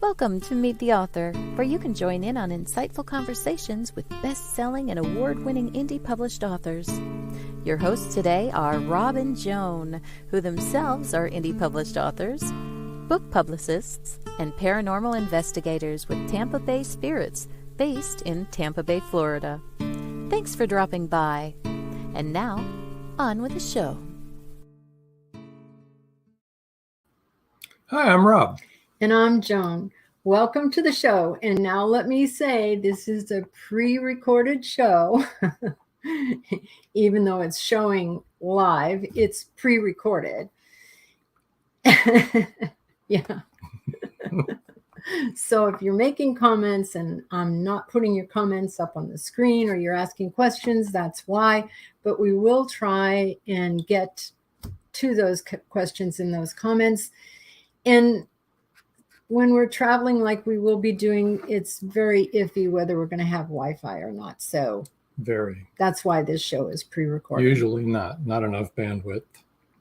Welcome to Meet the Author, where you can join in on insightful conversations with best-selling and award-winning indie published authors. Your hosts today are Rob and Joan, who themselves are indie published authors, book publicists, and paranormal investigators with Tampa Bay Spirits, based in Tampa Bay, Florida. Thanks for dropping by. And now, on with the show. Hi, I'm Rob. And I'm Joan. Welcome to the show. And now let me say, this is a pre-recorded show. Even though it's showing live, it's pre-recorded. Yeah. So if you're making comments and I'm not putting your comments up on the screen or you're asking questions, that's why. But we will try and get to those questions in those comments. And when we're traveling like we will be doing, it's very iffy whether we're going to have Wi-Fi or not. So that's why this show is pre-recorded. Usually not enough bandwidth.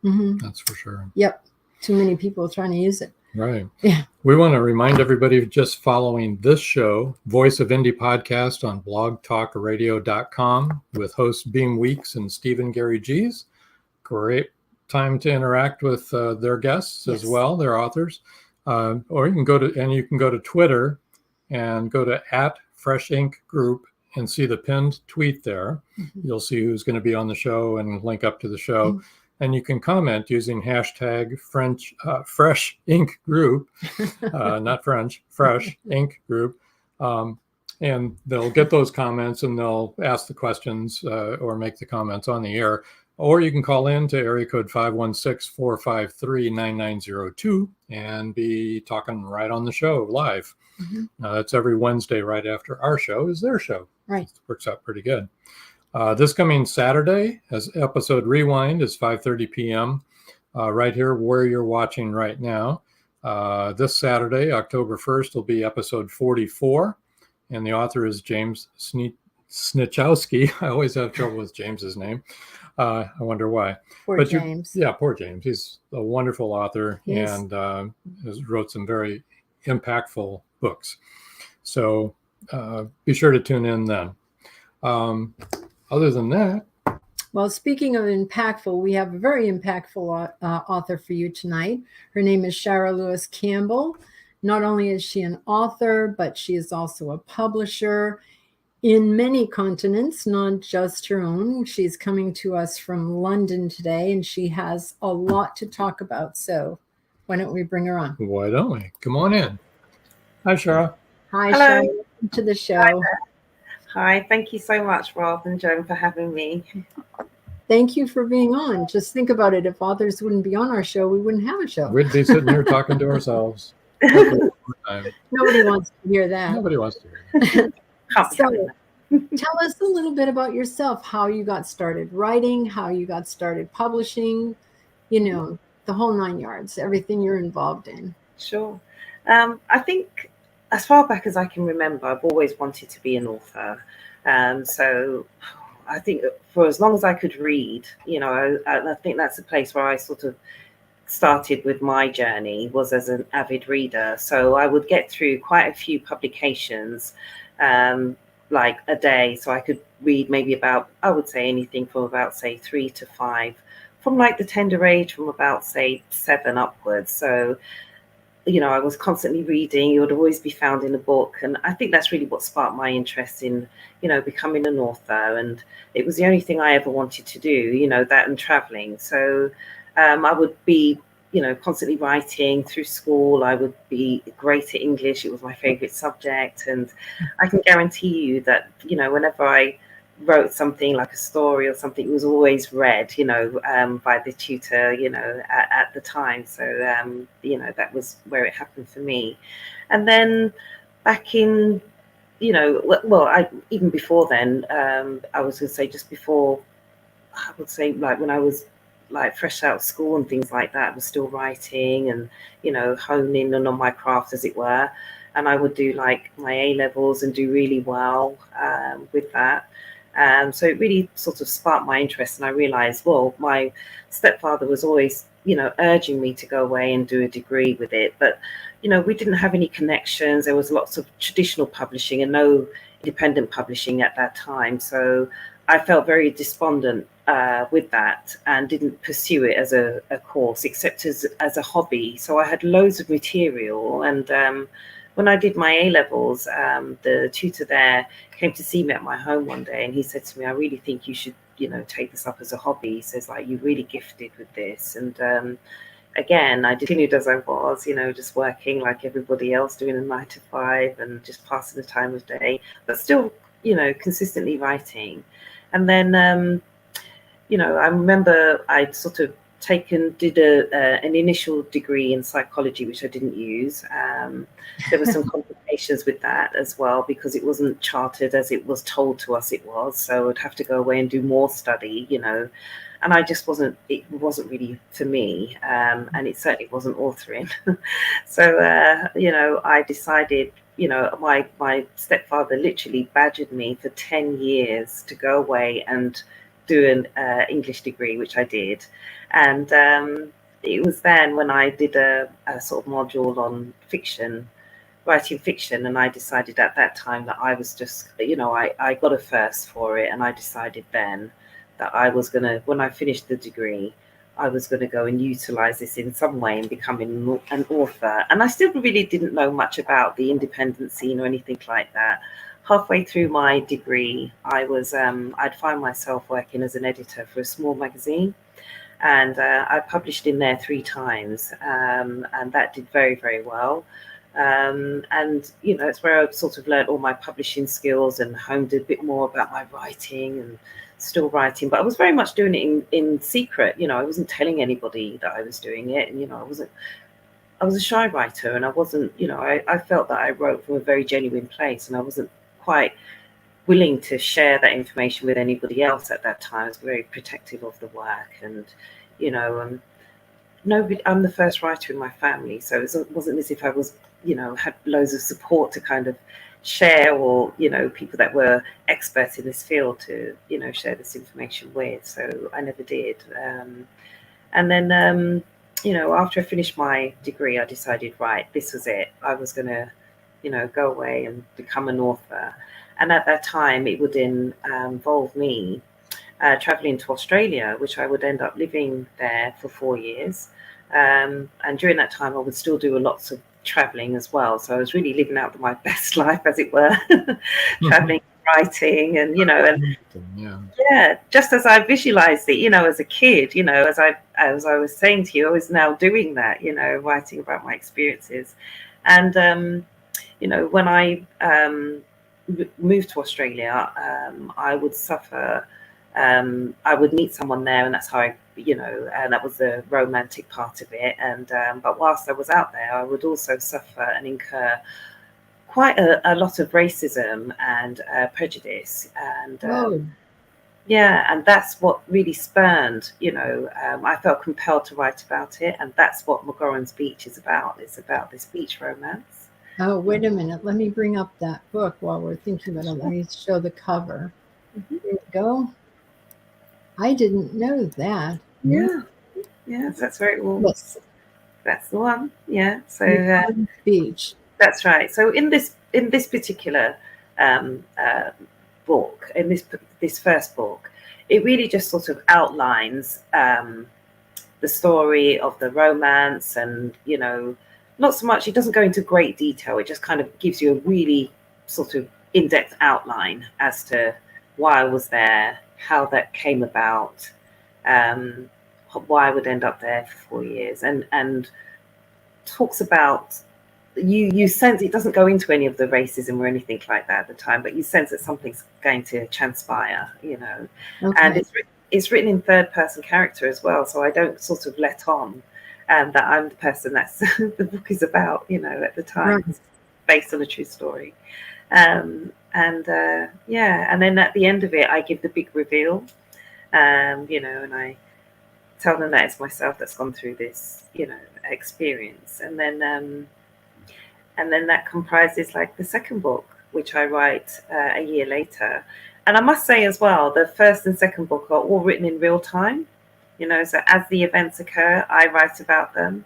Mm-hmm. That's for sure. Yep. Too many people trying to use it. Right. Yeah. We want to remind everybody just following this show, Voice of Indie Podcast on blogtalkradio.com with hosts Beam Weeks and Stephen Gary G's. Great time to interact with their guests as well, their authors. Or you can go to Twitter and go to @FreshInkGroup and see the pinned tweet there. Mm-hmm. You'll see who's going to be on the show and link up to the show. Mm-hmm. And you can comment using hashtag Fresh Ink Group, not French, Fresh Ink Group. And they'll get those comments and they'll ask the questions or make the comments on the air. Or you can call in to area code 516-453-9902 and be talking right on the show live. Mm-hmm. That's every Wednesday right after our show is their show. Right. It works out pretty good. This coming Saturday, as episode rewind, is 5:30 p.m. Right here where you're watching right now. This Saturday, October 1st, will be episode 44. And the author is James Snichowski. I always have trouble with James's name. I wonder why. Poor James. Poor James. He's a wonderful author and has wrote some very impactful books. So be sure to tune in then. Other than that. Well, speaking of impactful, we have a very impactful author for you tonight. Her name is SHARA Lewis-Campbell. Not only is she an author, but she is also a publisher in many continents, not just her own. She's coming to us from London today, and she has a lot to talk about. So why don't we bring her on? Why don't we? Come on in. Hi, Shara. Hi, Shara. Welcome to the show. Hi. Thank you so much, Rob and Joan, for having me. Thank you for being on. Just think about it. If authors wouldn't be on our show, we wouldn't have a show. We'd be sitting here talking to ourselves. Nobody wants to hear that. Nobody wants to hear that. So, tell us a little bit about yourself, how you got started writing, how you got started publishing, the whole 9 yards, everything you're involved in. Sure. I think as far back as I can remember, I've always wanted to be an author. So I think for as long as I could read, I think that's a place where I sort of started with my journey, was as an avid reader. So I would get through quite a few publications like a day. So I could read maybe about, I would say anything from about, say, 3 to 5, from like the tender age, from about, say, 7 upwards. So, I was constantly reading. It would always be found in a book. And I think that's really what sparked my interest in, becoming an author. And it was the only thing I ever wanted to do, that and traveling. So I would be, constantly writing through school. I would be great at English. It was my favorite subject. And I can guarantee you that, whenever I wrote something like a story or something, it was always read, by the tutor, at the time. So, that was where it happened for me. And then back in, even before then, I was going to say just before, I would say like when I was like fresh out of school and things like that, I was still writing and, honing in on my craft, as it were. And I would do like my A-levels and do really well with that. So it really sort of sparked my interest. And I realized, well, my stepfather was always urging me to go away and do a degree with it. But, we didn't have any connections. There was lots of traditional publishing and no independent publishing at that time. So I felt very despondent with that and didn't pursue it as a course, except as a hobby. So I had loads of material. And when I did my A-levels, the tutor there came to see me at my home one day, and he said to me, I really think you should, take this up as a hobby. He says, like, you're really gifted with this. And again, I continued as I was, just working like everybody else, doing a 9 to 5 and just passing the time of day, but still, consistently writing. And then, I remember I'd sort of did an initial degree in psychology, which I didn't use. There were some complications with that as well, because it wasn't chartered as it was told to us it was. So I'd have to go away and do more study, and it wasn't really for me. And it certainly wasn't authoring. So, I decided, my stepfather literally badgered me for 10 years to go away and do an English degree, which I did. And it was then when I did a sort of module on writing fiction, and I decided at that time that I was just, I got a first for it, and I decided then that I was going to, when I finished the degree, I was going to go and utilize this in some way and becoming an author. And I still really didn't know much about the independent scene or anything like that. Halfway through my degree, I'd find myself working as an editor for a small magazine, and I published in there 3 times, and that did very, very well. And it's where I sort of learned all my publishing skills and honed a bit more about my writing, and still writing, but I was very much doing it in secret. I wasn't telling anybody that I was doing it, and I was a shy writer, and I wasn't, I felt that I wrote from a very genuine place, and I wasn't quite willing to share that information with anybody else at that time. I was very protective of the work, and nobody. I'm the first writer in my family, so it wasn't as if I was, had loads of support to kind of share, or people that were experts in this field to share this information with. So I never did. And then after I finished my degree, I decided, right, this was it. I was going to go away and become an author. And at that time, it would involve me traveling to Australia, which I would end up living there for 4 years. And during that time, I would still do lots of traveling as well. So I was really living out my best life, as it were, traveling, writing, and, just as I visualized it, as a kid, as I was saying to you, I was now doing that, writing about my experiences. And, when I moved to Australia, I would suffer, I would meet someone there, and that's how I, and that was the romantic part of it. And but whilst I was out there, I would also suffer and incur quite a lot of racism and prejudice. And and that's what really spurned, I felt compelled to write about it. And that's what McGoran's Beach is about. It's about this beach romance. Oh, wait a minute. Let me bring up that book while we're thinking about it. Let me show the cover. There you go. I didn't know that. Yeah. Yes, that's very warm. Yes. That's the one. Yeah. So Beach. That's right. So in this particular book, in this first book, it really just sort of outlines the story of the romance, and not so much. It doesn't go into great detail. It just kind of gives you a really sort of in-depth outline as to why I was there, how that came about, why I would end up there for 4 years, and talks about, you sense it doesn't go into any of the racism or anything like that at the time, but you sense that something's going to transpire, Okay. And it's written in third-person character as well, so I don't sort of let on that I'm the person that's the book is about, at the time. Right. It's based on a true story. And then at the end of it, I give the big reveal, and I tell them that it's myself that's gone through this, experience. And then that comprises like the second book, which I write a year later. And I must say as well, the first and second book are all written in real time. So as the events occur, I write about them.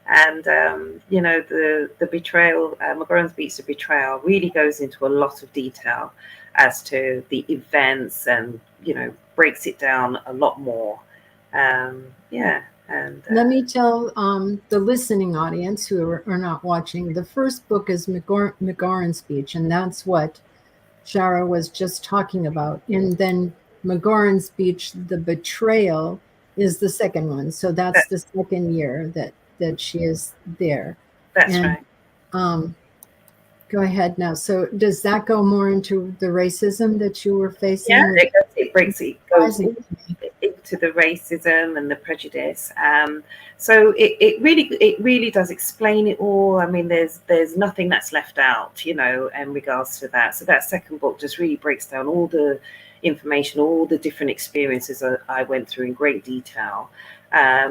And, the betrayal, McGorran's Beach, the betrayal, really goes into a lot of detail as to the events and, breaks it down a lot more. And let me tell the listening audience who are not watching, the first book is McGorran's Beach, and that's what SHARA was just talking about. And then McGorran's Beach, the betrayal, is the second one. So that's the second year that she is there. That's right. Go ahead now. So does that go more into the racism that you were facing? Yeah, it goes into the racism and the prejudice. So it really does explain it all. I mean, there's nothing that's left out, in regards to that. So that second book just really breaks down all the information, all the different experiences I went through in great detail.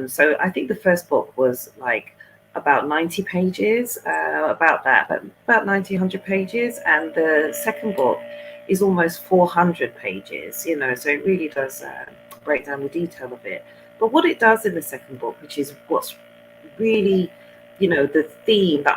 So I think the first book was like about 90 pages, about 90, 100 pages. And the second book is almost 400 pages, so it really does break down the detail of it. But what it does in the second book, which is what's really, the theme that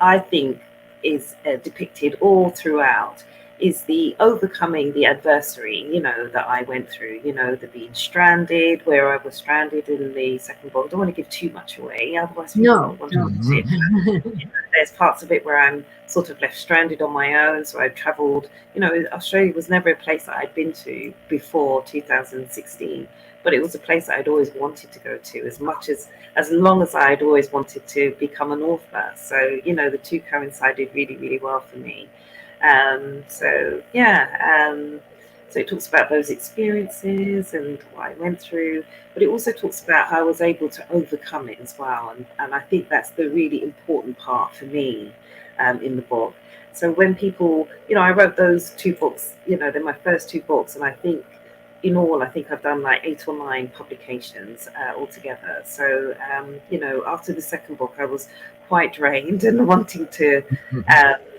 I think is depicted all throughout, is the overcoming the adversary, that I went through, the being stranded, where I was stranded in the second book. I don't want to give too much away, otherwise people want to see it. There's parts of it where I'm sort of left stranded on my own. So I've traveled, Australia was never a place that I'd been to before 2016, but it was a place that I'd always wanted to go to as long as I'd always wanted to become an author. So, the two coincided really, really well for me. So it talks about those experiences and what I went through, but it also talks about how I was able to overcome it as well. And I think that's the really important part for me in the book. So when people, I wrote those two books, they're my first two books, and I think in all, I've done like 8 or 9 publications altogether. So, after the second book, I was quite drained and wanting to,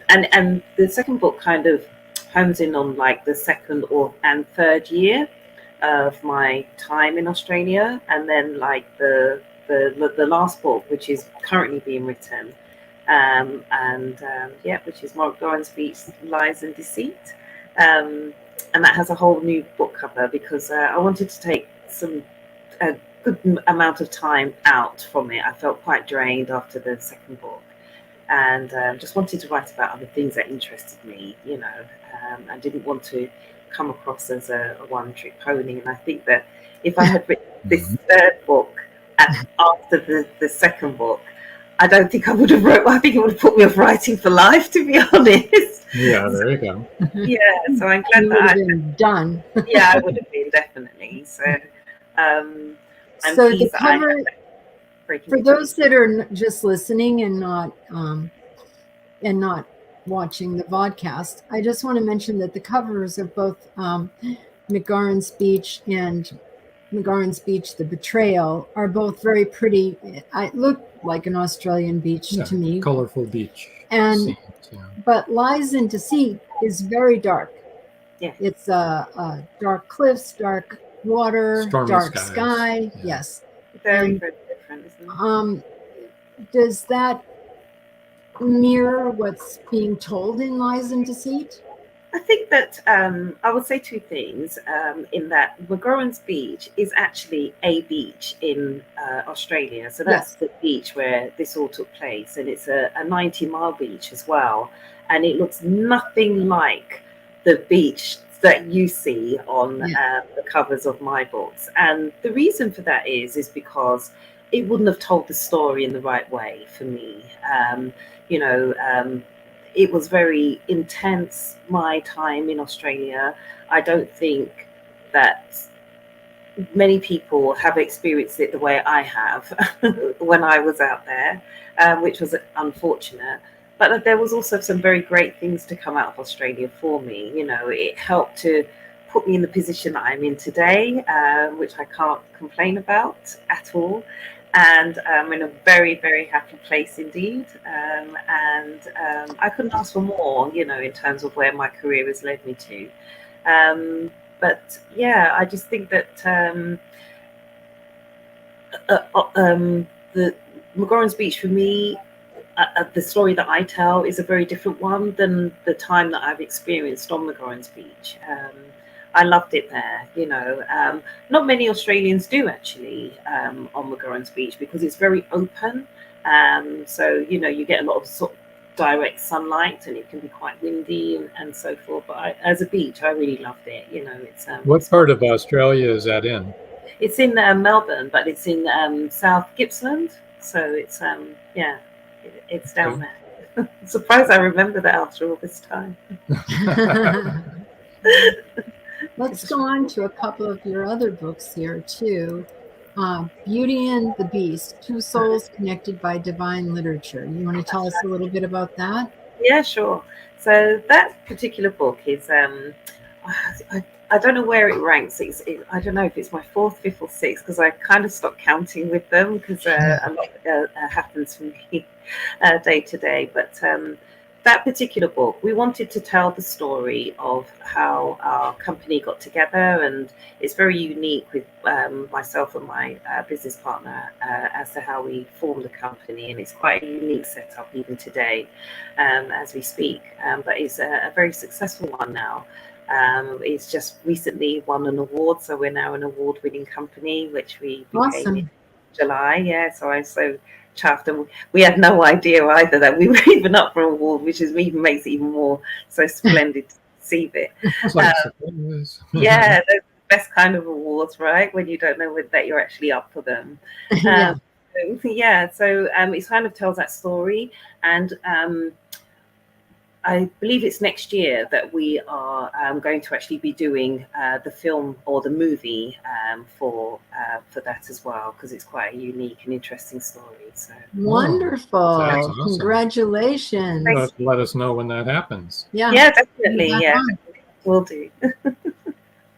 and the second book kind of hones in on like the second and third year of my time in Australia, and then like the last book, which is currently being written, which is McGorran's Beach, Lies and Deceit, and that has a whole new book cover because I wanted to take a good amount of time out from it. I felt quite drained after the second book, and just wanted to write about other things that interested me, I didn't want to come across as a one-trick pony. And I think that if I had written this third book after the second book, I don't think I would have wrote. I think it would have put me off writing for life, to be honest. Yeah, there you go. Yeah, so I'm glad that I've been done. Yeah, I would have been, definitely. So, I'm so the cover, for those that are just listening and not watching the vodcast, I just want to mention that the covers of both McGorran's Beach and McGorran's Beach, The Betrayal, are both very pretty. It looked like an Australian beach to me. Colorful beach. And scenes, but Lies and Deceit is very dark. Yeah. It's dark cliffs, dark water, Stormy dark skies. sky. Yeah. Yes. Very, very different, isn't it? Does that mirror what's being told in Lies and Deceit? I think that I would say two things in that McGorran's Beach is actually a beach in Australia. So that's the beach where this all took place. And it's a 90-mile beach as well. And it looks nothing like the beach that you see on the covers of my books. And the reason for that is because it wouldn't have told the story in the right way for me. It was very intense, my time in Australia. I don't think that many people have experienced it the way I have when I was out there, which was unfortunate. But there was also some very great things to come out of Australia for me. It helped to put me in the position that I'm in today, which I can't complain about at all. And I'm in a very, very happy place indeed. I couldn't ask for more, in terms of where my career has led me to. But yeah, I just think that the McGorran's Beach for me, the story that I tell is a very different one than the time that I've experienced on McGorran's Beach. I loved it there, you know. Not many Australians do actually on McGorran's Beach because it's very open. So, you know, you get a lot of sort of direct sunlight and it can be quite windy and so forth. But as a beach, I really loved it. You know, it's What part of Australia is that in? It's in Melbourne, but it's in South Gippsland. So it's yeah, it's down there. I'm surprised I remember that after all this time. Let's go on to a couple of your other books here too. Beauty and the Beast, Two Souls Connected by Divine Literature. You want to tell us a little bit about that? Yeah, sure. So that particular book is, I don't know where it ranks. I don't know if it's my fourth, fifth, or sixth because I kind of stopped counting with them because a lot happens for me day to day. But that particular book, we wanted to tell the story of how our company got together, and it's very unique with myself and my business partner as to how we formed the company, and it's quite a unique setup even today as we speak, but it's a very successful one now. It's just recently won an award, so we're now an award-winning company, which we became in July. Yeah, so I'm so chuffed, and we had no idea either that we were even up for an award, which even makes it even more so splendid to receive it. Yeah, the best kind of awards, right? When you don't know that you're actually up for them. So it kind of tells that story, and I believe it's next year that we are going to actually be doing the film or the movie for that as well, because it's quite a unique and interesting story. So wonderful! That's awesome. Congratulations! You'll have to let us know when that happens. Yeah, definitely. Yeah, we'll do.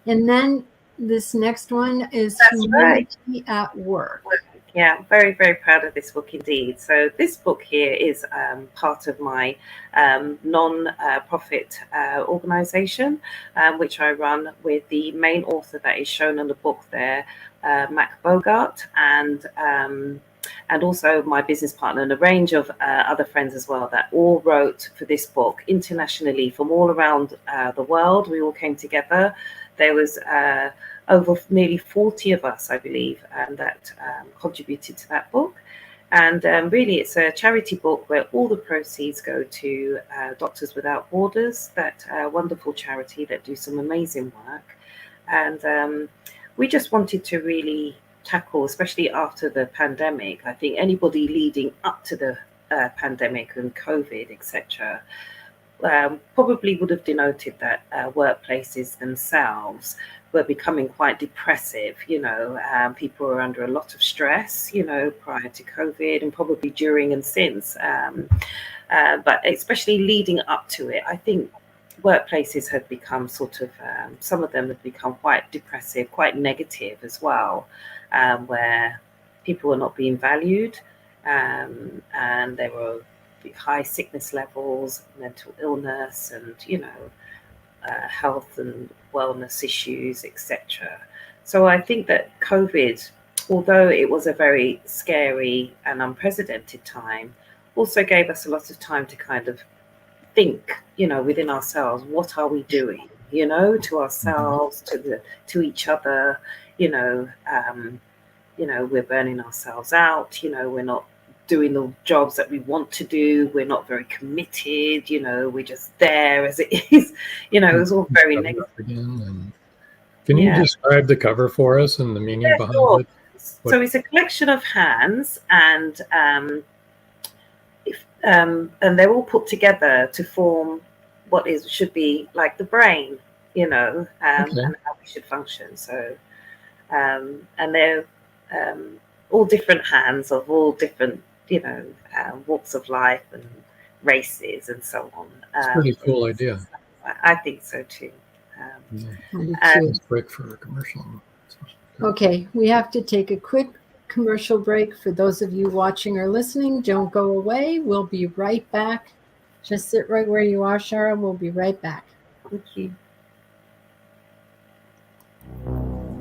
And then this next one is Humanity at Work. Yeah, very, very proud of this book indeed. So this book here is part of my non-profit organization, which I run with the main author that is shown on the book there, Mac Bogart, and also my business partner and a range of other friends as well that all wrote for this book internationally from all around the world. We all came together. There was over nearly 40 of us, I believe, that contributed to that book. And really, it's a charity book where all the proceeds go to Doctors Without Borders, that wonderful charity that do some amazing work. And we just wanted to really tackle, especially after the pandemic, I think anybody leading up to the pandemic and COVID, etc., probably would have denoted that workplaces themselves were becoming quite depressive. You know, people were under a lot of stress, you know, prior to COVID and probably during and since. But especially leading up to it, I think workplaces had become sort of, some of them had become quite depressive, quite negative as well, where people were not being valued, and there were high sickness levels, mental illness, and, you know, health and wellness issues, etc. So I think that COVID, although it was a very scary and unprecedented time, also gave us a lot of time to kind of think, you know, within ourselves, what are we doing, you know, to ourselves, to each other, you know, we're burning ourselves out, you know, we're not doing the jobs that we want to do, we're not very committed, you know, we're just there as it is, you know, it was all very negative. Can you describe the cover for us and the meaning behind it? So it's a collection of hands, and they're all put together to form what should be like the brain, you know, and how we should function. So, and they're all different hands of all different, you know, walks of life and races and so on. It's a pretty cool idea. I think so too. It's quick for a commercial. Okay, we have to take a quick commercial break. For those of you watching or listening, don't go away. We'll be right back. Just sit right where you are, SHARA. We'll be right back. Thank you.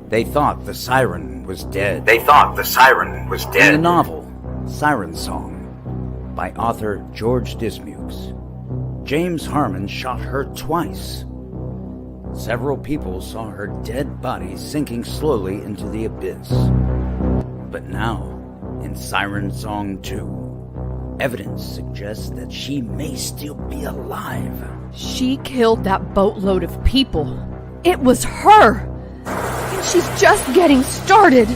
They thought the siren was dead. They thought the siren was In dead. the novel, Siren Song, by author George Dismukes, James Harmon shot her twice. Several people saw her dead body sinking slowly into the abyss. But now, in Siren Song 2, evidence suggests that she may still be alive. She killed that boatload of people. It was her! And she's just getting started!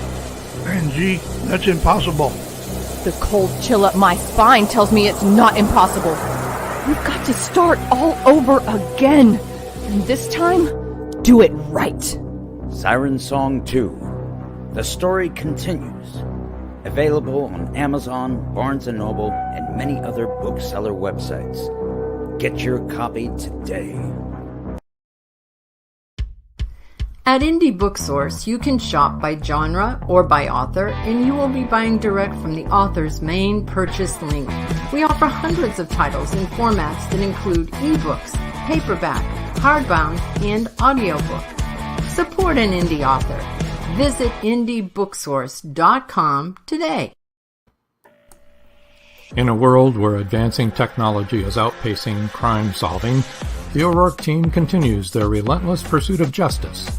Angie, that's impossible. The cold chill up my spine tells me it's not impossible. We've got to start all over again. And this time, do it right. Siren Song 2. The story continues. Available on Amazon, Barnes & Noble, and many other bookseller websites. Get your copy today. At Indie Book Source, you can shop by genre or by author, and you will be buying direct from the author's main purchase link. We offer hundreds of titles in formats that include ebooks, paperback, hardbound, and audiobook. Support an indie author. Visit indiebooksource.com today. In a world where advancing technology is outpacing crime solving, the O'Rourke team continues their relentless pursuit of justice.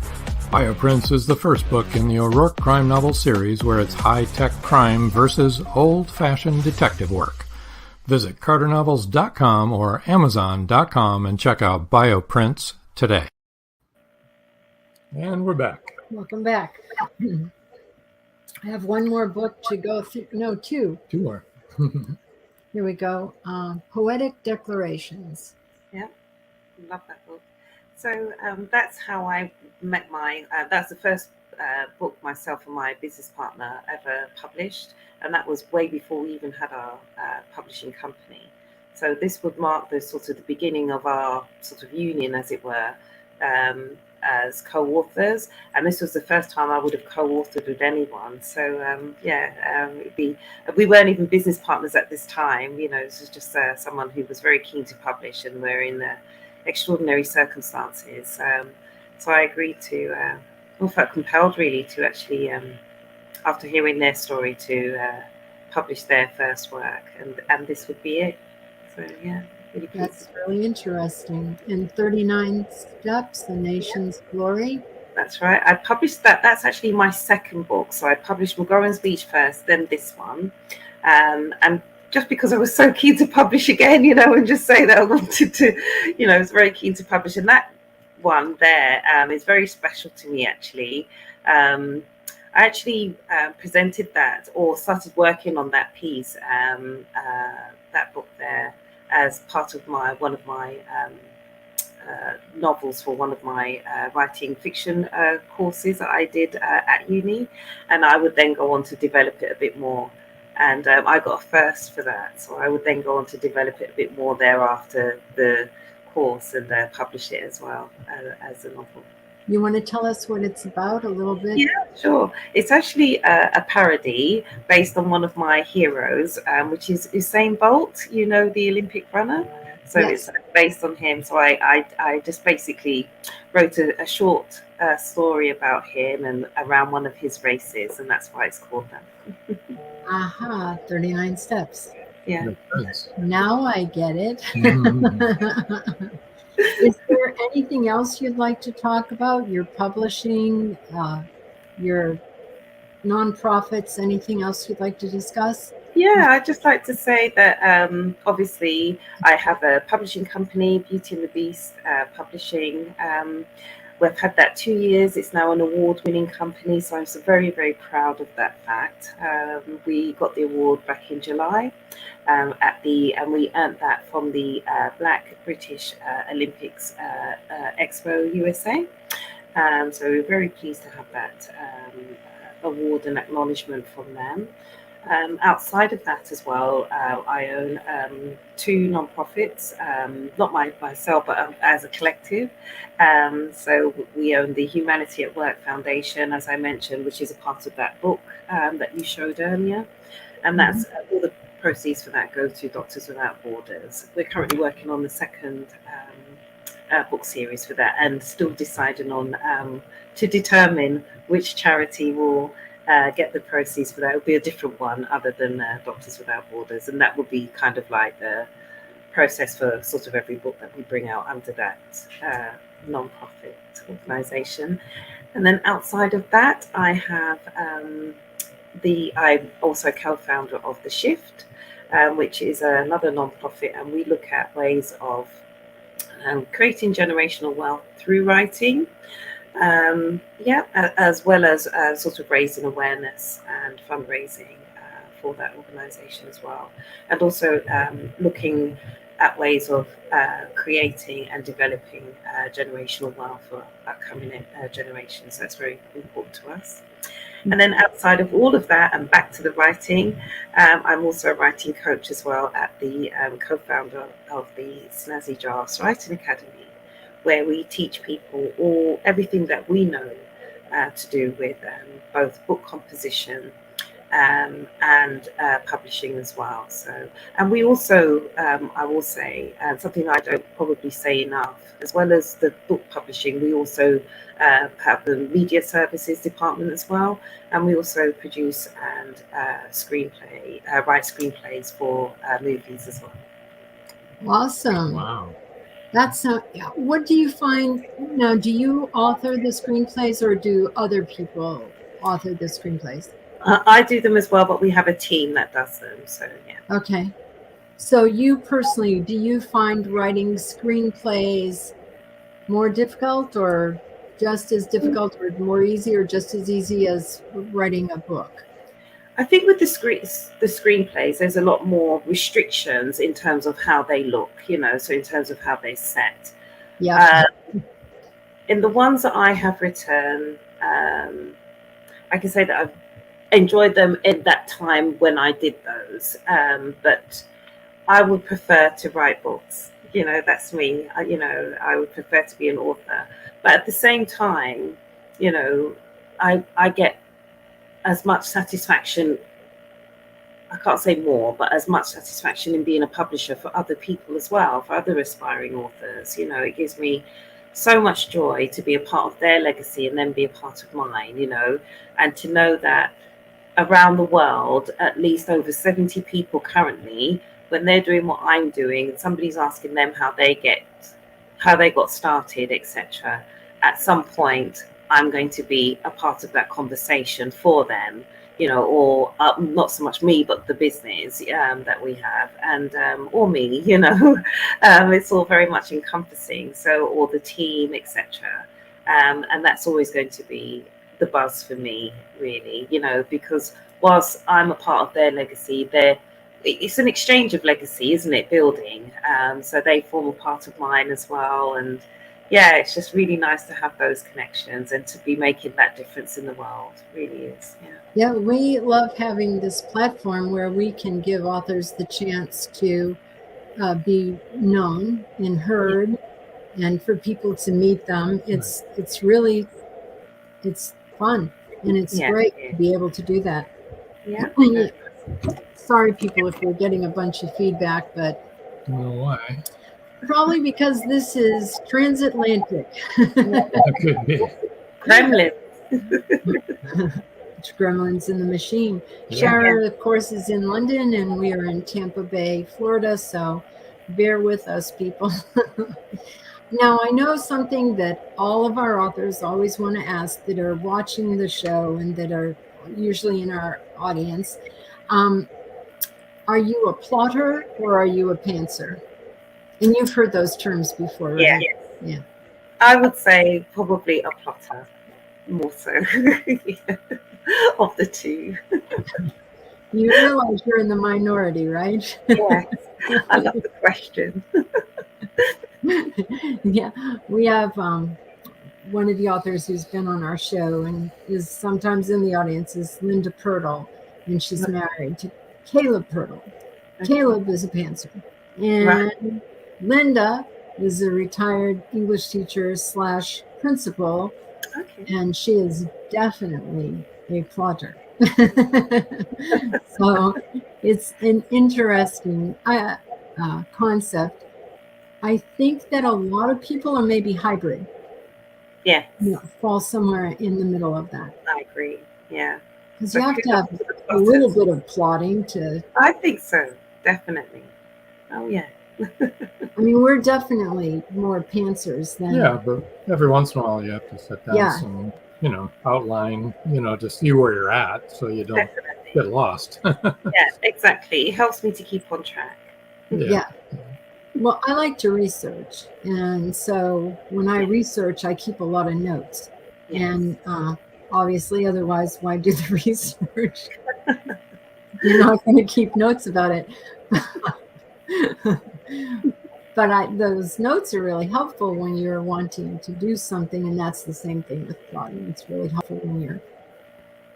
Bioprints is the first book in the O'Rourke crime novel series where it's high-tech crime versus old-fashioned detective work. Visit carternovels.com or amazon.com and check out Bioprints today. And we're back. Welcome back. I have one more book to go through. No, two. Two more. Here we go. Poetic Declarations. Yeah, love that book. So that's how I met that's the first book myself and my business partner ever published. And that was way before we even had our publishing company. So this would mark the sort of the beginning of our sort of union, as it were, as co-authors. And this was the first time I would have co-authored with anyone. So we weren't even business partners at this time. You know, this was just someone who was very keen to publish, and we're in extraordinary circumstances. So I agreed to, felt compelled really to actually, after hearing their story, to publish their first work, and this would be it. So yeah, really pleased. That's really interesting. In 39 Steps, The Nation's Glory. That's right. I published that. That's actually my second book. So I published McGorran's Beach first, then this one, and just because I was so keen to publish again, you know, and just say that I wanted to, you know, I was very keen to publish. And that one there is very special to me, actually. I actually presented that or started working on that piece, that book there, as part of one of my novels for one of my writing fiction courses that I did at uni. And I would then go on to develop it a bit more. And I got a first for that. So I would then go on to develop it a bit more thereafter the course and publish it as well as a novel. You want to tell us what it's about a little bit? Yeah, sure. It's actually a parody based on one of my heroes, which is Usain Bolt, you know, the Olympic runner. So Yes. It's based on him. So I just basically wrote a short story about him and around one of his races, and that's why it's called that. Aha, 39 Steps. Yeah. Now I get it. Mhm. Is there anything else you'd like to talk about? Your publishing, your nonprofits, anything else you'd like to discuss? Yeah, I'd just like to say that obviously I have a publishing company, Beauty and the Beast Publishing. We've had that 2 years. It's now an award-winning company, so I'm so very, very proud of that fact. We got the award back in July and we earned that from the Black British Olympics Expo USA. So we're very pleased to have that award and acknowledgement from them. Outside of that as well, I own two nonprofits, not myself, but as a collective. So we own the Humanity at Work Foundation, as I mentioned, which is a part of that book that you showed earlier. And that's all the proceeds for that go to Doctors Without Borders. We're currently working on the second book series for that, and still deciding on to determine which charity will get the proceeds for that. It will be a different one other than Doctors Without Borders, and that will be kind of like the process for sort of every book that we bring out under that non-profit organisation. And then outside of that, I have I'm also co-founder of The Shift, which is another non-profit, and we look at ways of creating generational wealth through writing, as well as sort of raising awareness and fundraising for that organisation as well, and also looking at ways of creating and developing generational wealth for upcoming generations. So that's very important to us. And then outside of all of that, and back to the writing, I'm also a writing coach as well, at the co-founder of the Snazzy Jars Writing Academy, where we teach people everything that we know to do with both book composition and publishing as well. So, and we also, I will say, something I don't probably say enough, as well as the book publishing, we also have the media services department as well, and we also produce and write screenplays for movies as well. Awesome. Wow. That's what do you find now? Do you author the screenplays, or do other people author the screenplays? I do them as well, but we have a team that does them. So yeah. Okay. So you personally, do you find writing screenplays more difficult, or just as difficult, or more easy, or just as easy as writing a book? I think with the screenplays, there's a lot more restrictions in terms of how they look, so in terms of how they're set. Yeah. In the ones that I have written, I can say that I've enjoyed them in that time when I did those, but I would prefer to write books. That's me. I would prefer to be an author, but at the same time, I get as much satisfaction, I can't say more, but as much satisfaction in being a publisher for other people as well, for other aspiring authors. It gives me so much joy to be a part of their legacy and then be a part of mine, and to know that around the world, at least over 70 people currently, when they're doing what I'm doing, and somebody's asking them how they got started, etc., at some point I'm going to be a part of that conversation for them, or not so much me, but the business that we have, and or me, it's all very much encompassing. So, or the team, etc., and that's always going to be the buzz for me, really, because whilst I'm a part of their legacy, it's an exchange of legacy, isn't it? Building, so they form a part of mine as well, and yeah, it's just really nice to have those connections and to be making that difference in the world. It really is. Yeah, we love having this platform where we can give authors the chance to be known and heard, and for people to meet them. It's fun, and it's great to be able to do that. Yeah. Sorry, people, if we're getting a bunch of feedback, but Why? probably because this is transatlantic. That could be. Gremlins. It's gremlins in the machine. Yeah. SHARA, of course, is in London, and we are in Tampa Bay, Florida, so bear with us, people. Now, I know something that all of our authors always want to ask that are watching the show and that are usually in our audience. Are you a plotter or are you a pantser? And you've heard those terms before, right? Yeah. I would say probably a plotter, more so, of the two. You realize you're in the minority, right? Yes, I love the question. Yeah, we have one of the authors who's been on our show and is sometimes in the audience is Linda Pirtle, and she's married to Caleb Pirtle. Caleb is a pantser, and Linda is a retired English teacher / principal, and she is definitely a plotter. So it's an interesting concept. I think that a lot of people are maybe hybrid. Yeah, Fall somewhere in the middle of that. I agree. Yeah. Because So you have to kudos have to the a little plotters. bit of plotting to. I think so, definitely. Oh yeah. I mean, we're definitely more pantsers than. Yeah, but every once in a while you have to set down Yeah. some, outline, to see where you're at so you don't Definitely. get lost. Yeah, exactly. It helps me to keep on track. Yeah. Well, I like to research. And so when I research, I keep a lot of notes. Yes. And obviously, otherwise, why do the research? You're not going to keep notes about it. But those notes are really helpful when you're wanting to do something. And that's the same thing with plotting. It's really helpful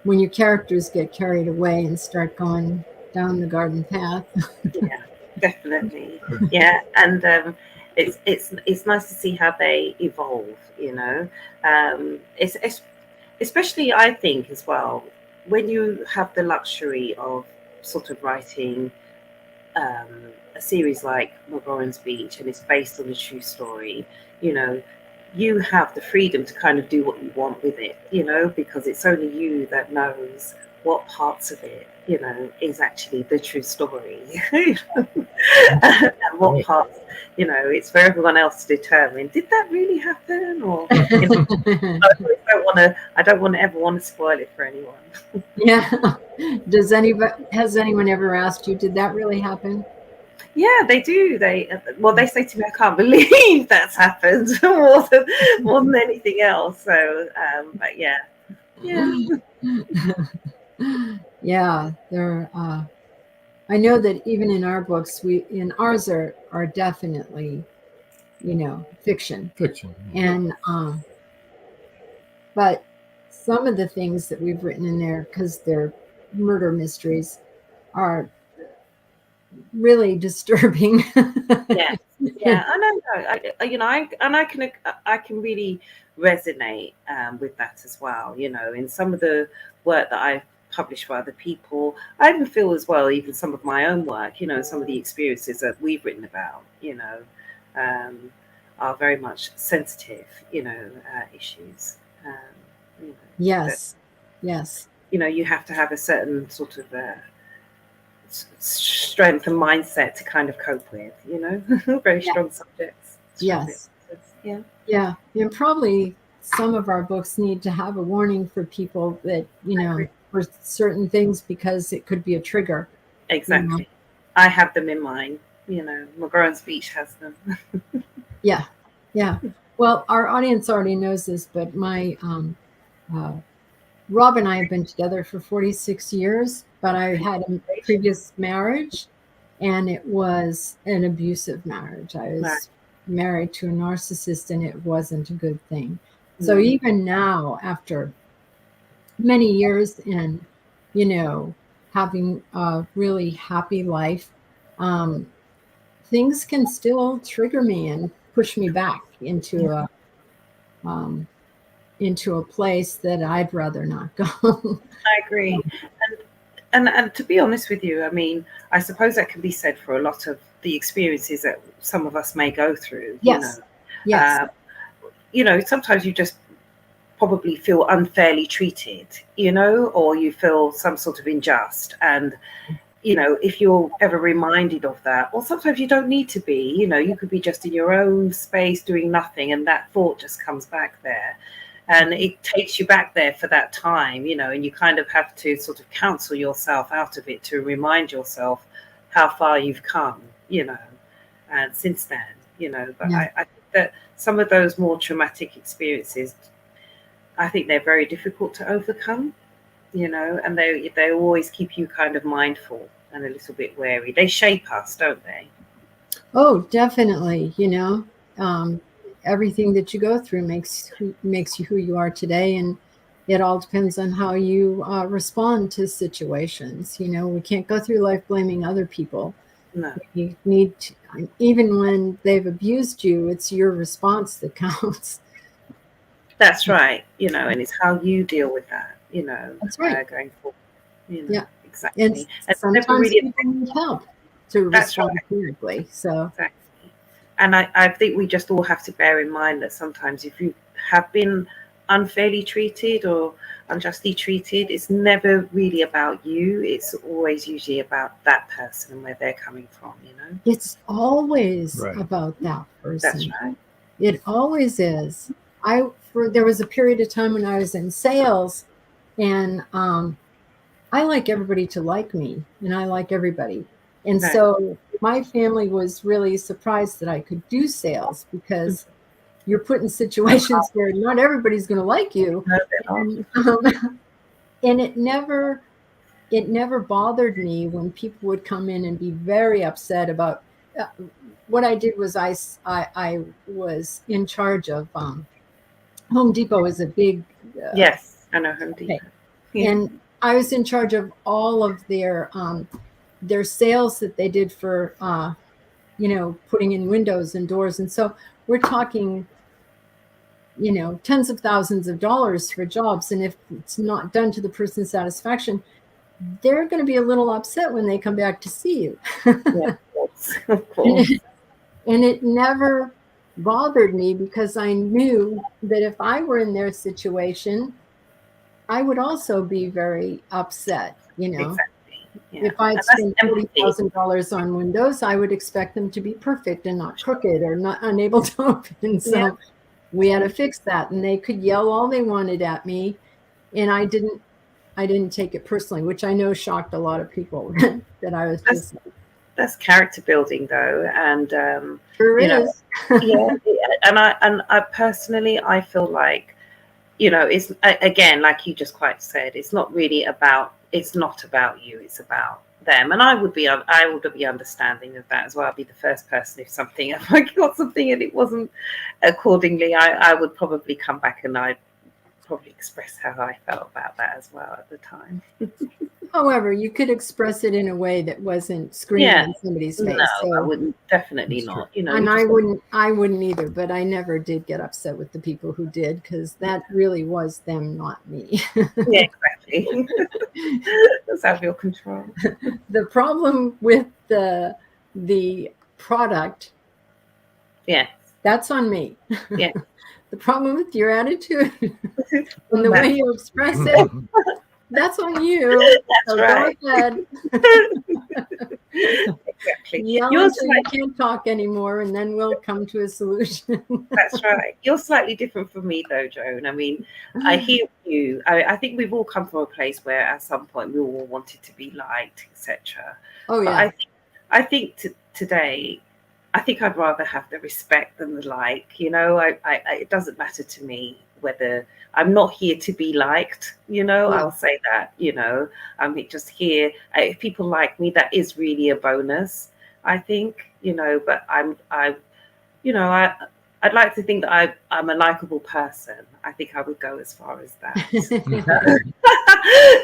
when your characters get carried away and start going down the garden path. Yeah, definitely. Yeah, and it's nice to see how they evolve. It's especially, I think, as well, when you have the luxury of sort of writing a series like McGoran's Beach, and it's based on a true story. You have the freedom to kind of do what you want with it, because it's only you that knows what parts of it, is actually the true story. And what parts, it's for everyone else to determine. Did that really happen? Or I don't want to ever want to spoil it for anyone. Yeah. Has anyone ever asked you, did that really happen? Yeah, they do. They say to me, I can't believe that's happened more than anything else. So, but yeah. Yeah, I know that even in our books, ours are definitely, fiction. Fiction. And but some of the things that we've written in there, because they're murder mysteries, are really disturbing. Yeah, I can really resonate with that as well. In some of the work that I've published for other people, I even feel as well, even some of my own work, some of the experiences that we've written about, are very much sensitive, issues. Yes. You have to have a certain sort of strength and mindset to kind of cope with, very strong subjects. Yes. Yeah. And probably some of our books need to have a warning for people that, for certain things, because it could be a trigger. Exactly. I have them in mind. McGoran's Beach has them. Yeah. Well, our audience already knows this, but my Rob and I have been together for 46 years, but I had a previous marriage, and it was an abusive marriage. I was married to a narcissist, and it wasn't a good thing. So even now, after many years and, having a really happy life, things can still trigger me and push me back into a place that I'd rather not go. I agree. And to be honest with you, I mean, I suppose that can be said for a lot of the experiences that some of us may go through. Yes. Sometimes you just probably feel unfairly treated, or you feel some sort of unjust. And, if you're ever reminded of that, or sometimes you don't need to be, you could be just in your own space doing nothing, and that thought just comes back there. And it takes you back there for that time, and you kind of have to sort of counsel yourself out of it to remind yourself how far you've come, and since then, but I think that some of those more traumatic experiences, I think they're very difficult to overcome, and they always keep you kind of mindful and a little bit wary. They shape us, don't they? Oh, definitely. Everything that you go through makes you who you are today, and it all depends on how you respond to situations. We can't go through life blaming other people. No. You need to, even when they've abused you, it's your response that counts. That's right. And it's how you deal with that. That's right. Going forward. Yeah, exactly. And sometimes people need help to respond correctly. So. Exactly. I think we just all have to bear in mind that sometimes if you have been unfairly treated or unjustly treated, it's never really about you. It's always usually about that person and where they're coming from, you know? It's always Right. about that person. That's right. It always is. There was a period of time when I was in sales, and I like everybody to like me, and I like everybody. And Right. so my family was really surprised that I could do sales, because you're put in situations where not everybody's going to like you. No, they're not. And it never bothered me when people would come in and be very upset about what I did. Was I was in charge of Home Depot is a big Yes, I know Home Depot. Yeah. and I was in charge of all of their sales that they did for putting in windows and doors. And so we're talking tens of thousands of dollars for jobs. And if it's not done to the person's satisfaction, they're going to be a little upset when they come back to see you. Yeah, of course. And it never bothered me, because I knew that if I were in their situation, I would also be very upset, Exactly. Yeah. If I'd And that's spent empathy. $40,000 on windows, I would expect them to be perfect and not crooked or not unable to open. So Yeah. we had to fix that, and they could yell all they wanted at me, and I didn't take it personally, which I know shocked a lot of people that I was just. That's character building, though, and Sure you know, is. yeah. And I personally, I feel like, it's again, like you just quite said, it's not about you, it's about them. And I would be understanding of that as well. I'd be the first person if I got something and it wasn't accordingly, I would probably come back and I'd probably express how I felt about that as well at the time. However, you could express it in a way that wasn't screaming in somebody's face. No, So, I wouldn't. Definitely not. and I wouldn't either. But I never did get upset with the people who did, because that really was them, not me. Yeah, exactly. That's out of your control. The problem with the product, that's on me. Yeah. The problem with your attitude and the way you express it, that's on you. That's right. Go ahead. Exactly. Yell until you can't talk anymore, and then we'll come to a solution. That's right. You're slightly different from me, though, Joan. I mean, I hear you. I think we've all come from a place where at some point we all wanted to be liked, etc. Oh, yeah. But I think today, I think I'd rather have the respect than the like. It doesn't matter to me whether I'm not here to be liked. I'll say that. I'm just here. If people like me, that is really a bonus, I think. But I'd like to think that I'm a likable person. I think I would go as far as that.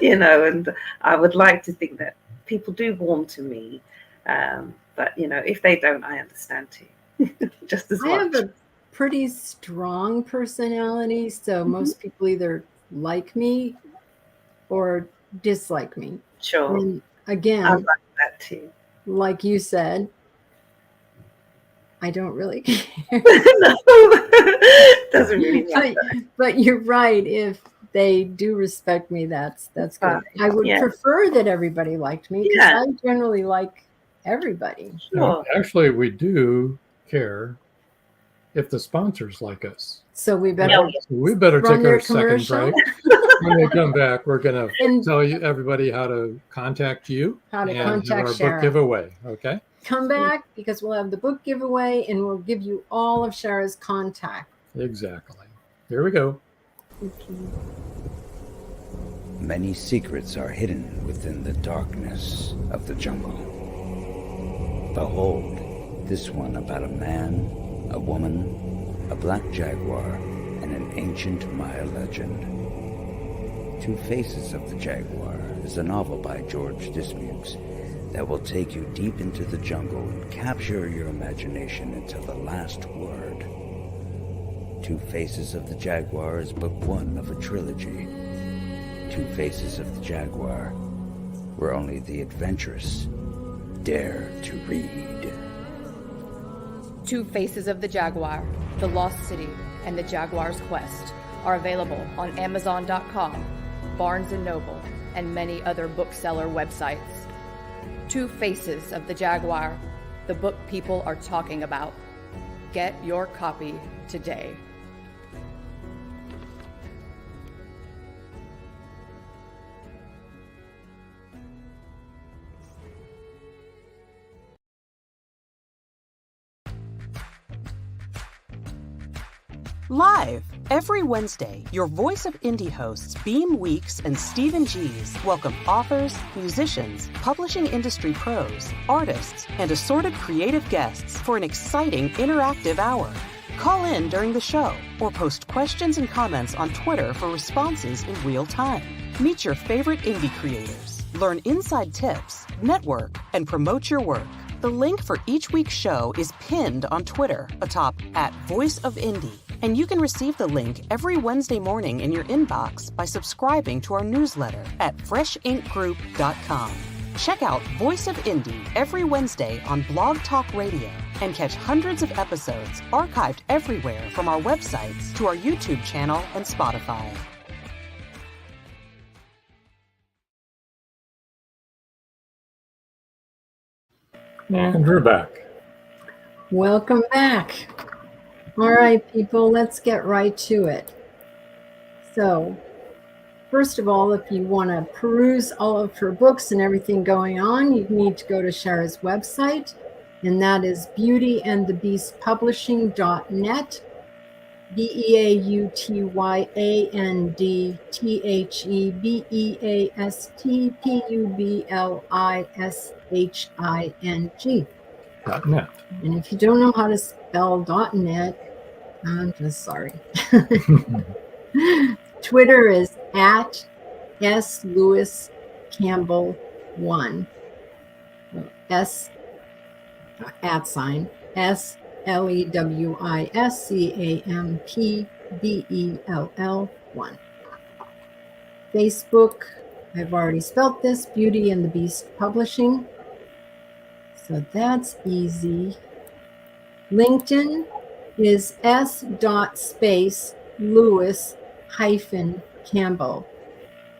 And I would like to think that people do warm to me. But if they don't, I understand too. Just as much. I have a pretty strong personality, so most people either like me or dislike me. Sure. And again, I like that too. Like you said, I don't really care. No, doesn't really matter. But you're right. If they do respect me, that's good. I would prefer that everybody liked me, because I generally like everybody. Sure. Actually, we do care if the sponsors like us. So we better take our second break. When we come back, we're going to tell everybody how to contact you, how to and contact our SHARA. book giveaway. Okay. Come back, because we'll have the book giveaway, and we'll give you all of SHARA's contact. Exactly. Here we go. Many secrets are hidden within the darkness of the jungle. Behold, this one about a man, a woman, a black jaguar, and an ancient Maya legend. Two Faces of the Jaguar is a novel by George Dismukes that will take you deep into the jungle and capture your imagination until the last word. Two Faces of the Jaguar is book one of a trilogy. Two Faces of the Jaguar, where only the adventurous dare to read. Two Faces of the Jaguar, The Lost City, and The Jaguar's Quest are available on Amazon.com, Barnes & Noble, and many other bookseller websites. Two Faces of the Jaguar, the book people are talking about. Get your copy today. Live every Wednesday, your Voice of Indie hosts Beam Weeks and Stephen Gees welcome authors, musicians, publishing industry pros, artists, and assorted creative guests for an exciting interactive hour. Call in during the show or post questions and comments on Twitter for responses in real time. Meet your favorite indie creators, learn inside tips, network, and promote your work. The link for each week's show is pinned on Twitter atop @VoiceOfIndie. And you can receive the link every Wednesday morning in your inbox by subscribing to our newsletter at freshinkgroup.com. Check out Voice of Indie every Wednesday on Blog Talk Radio and catch hundreds of episodes archived everywhere from our websites to our YouTube channel and Spotify. And we're back. Welcome back. All right, people, let's get right to it. So, first of all, if you want to peruse all of her books and everything going on, you need to go to SHARA's website, and that is beautyandthebeastpublishing.net, Beautyandthebeastpublishing.net. .net. And if you don't know how to spell .net, I'm just sorry. Twitter is @SLewis-Campbell1. S @LEWISCAMPBELL1. Facebook, I've already spelt this, Beauty and the Beast Publishing. So that's easy. LinkedIn is s.space-Lewis-Campbell,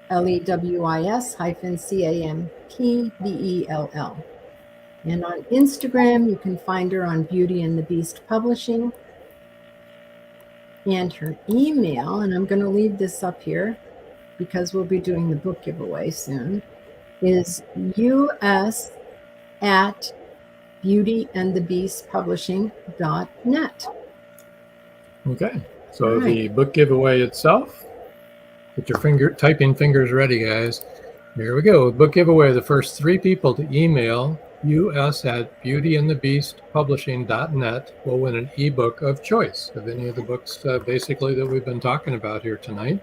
LEWIS-CAMPBELL. And on Instagram, you can find her on Beauty and the Beast Publishing. And her email, and I'm going to leave this up here because we'll be doing the book giveaway soon, is us@beautyandthebeastpublishing.net. Okay, so the book giveaway itself, get your typing fingers ready, guys. Here we go. Book giveaway. The first 3 people to email us@beautyandthebeastpublishing.net will win an ebook of choice of any of the books basically that we've been talking about here tonight.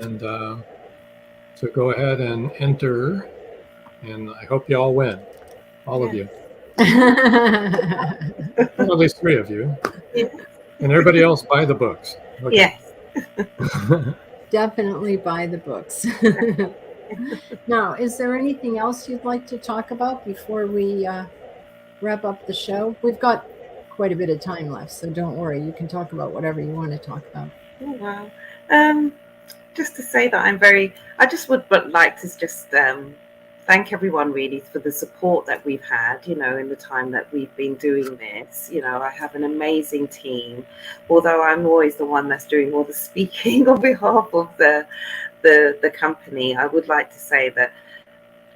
And so go ahead and enter, and I hope you all win. All of you. Well, at least 3 of you. And everybody else buy the books. Okay. Yes. Definitely buy the books. Now, is there anything else you'd like to talk about before we wrap up the show? We've got quite a bit of time left, so don't worry. You can talk about whatever you want to talk about. Oh, wow. Just to say that I just would like to just thank everyone really for the support that we've had, in the time that we've been doing this. I have an amazing team, although I'm always the one that's doing all the speaking on behalf of the company. I would like to say that,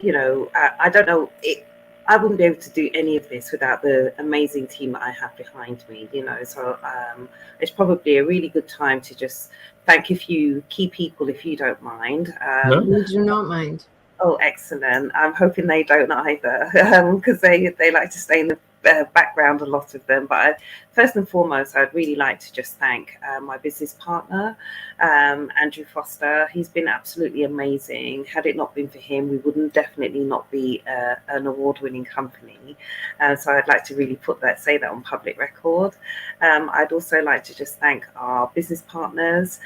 I don't know, I wouldn't be able to do any of this without the amazing team that I have behind me, so it's probably a really good time to just thank a few key people, if you don't mind. We do not mind. Oh, excellent. I'm hoping they don't either, because they like to stay in the background, a lot of them. But first and foremost, I'd really like to just thank my business partner, Andrew Foster. He's been absolutely amazing. Had it not been for him, we wouldn't definitely not be an award-winning company. So I'd like to really say that on public record. I'd also like to just thank our business partners,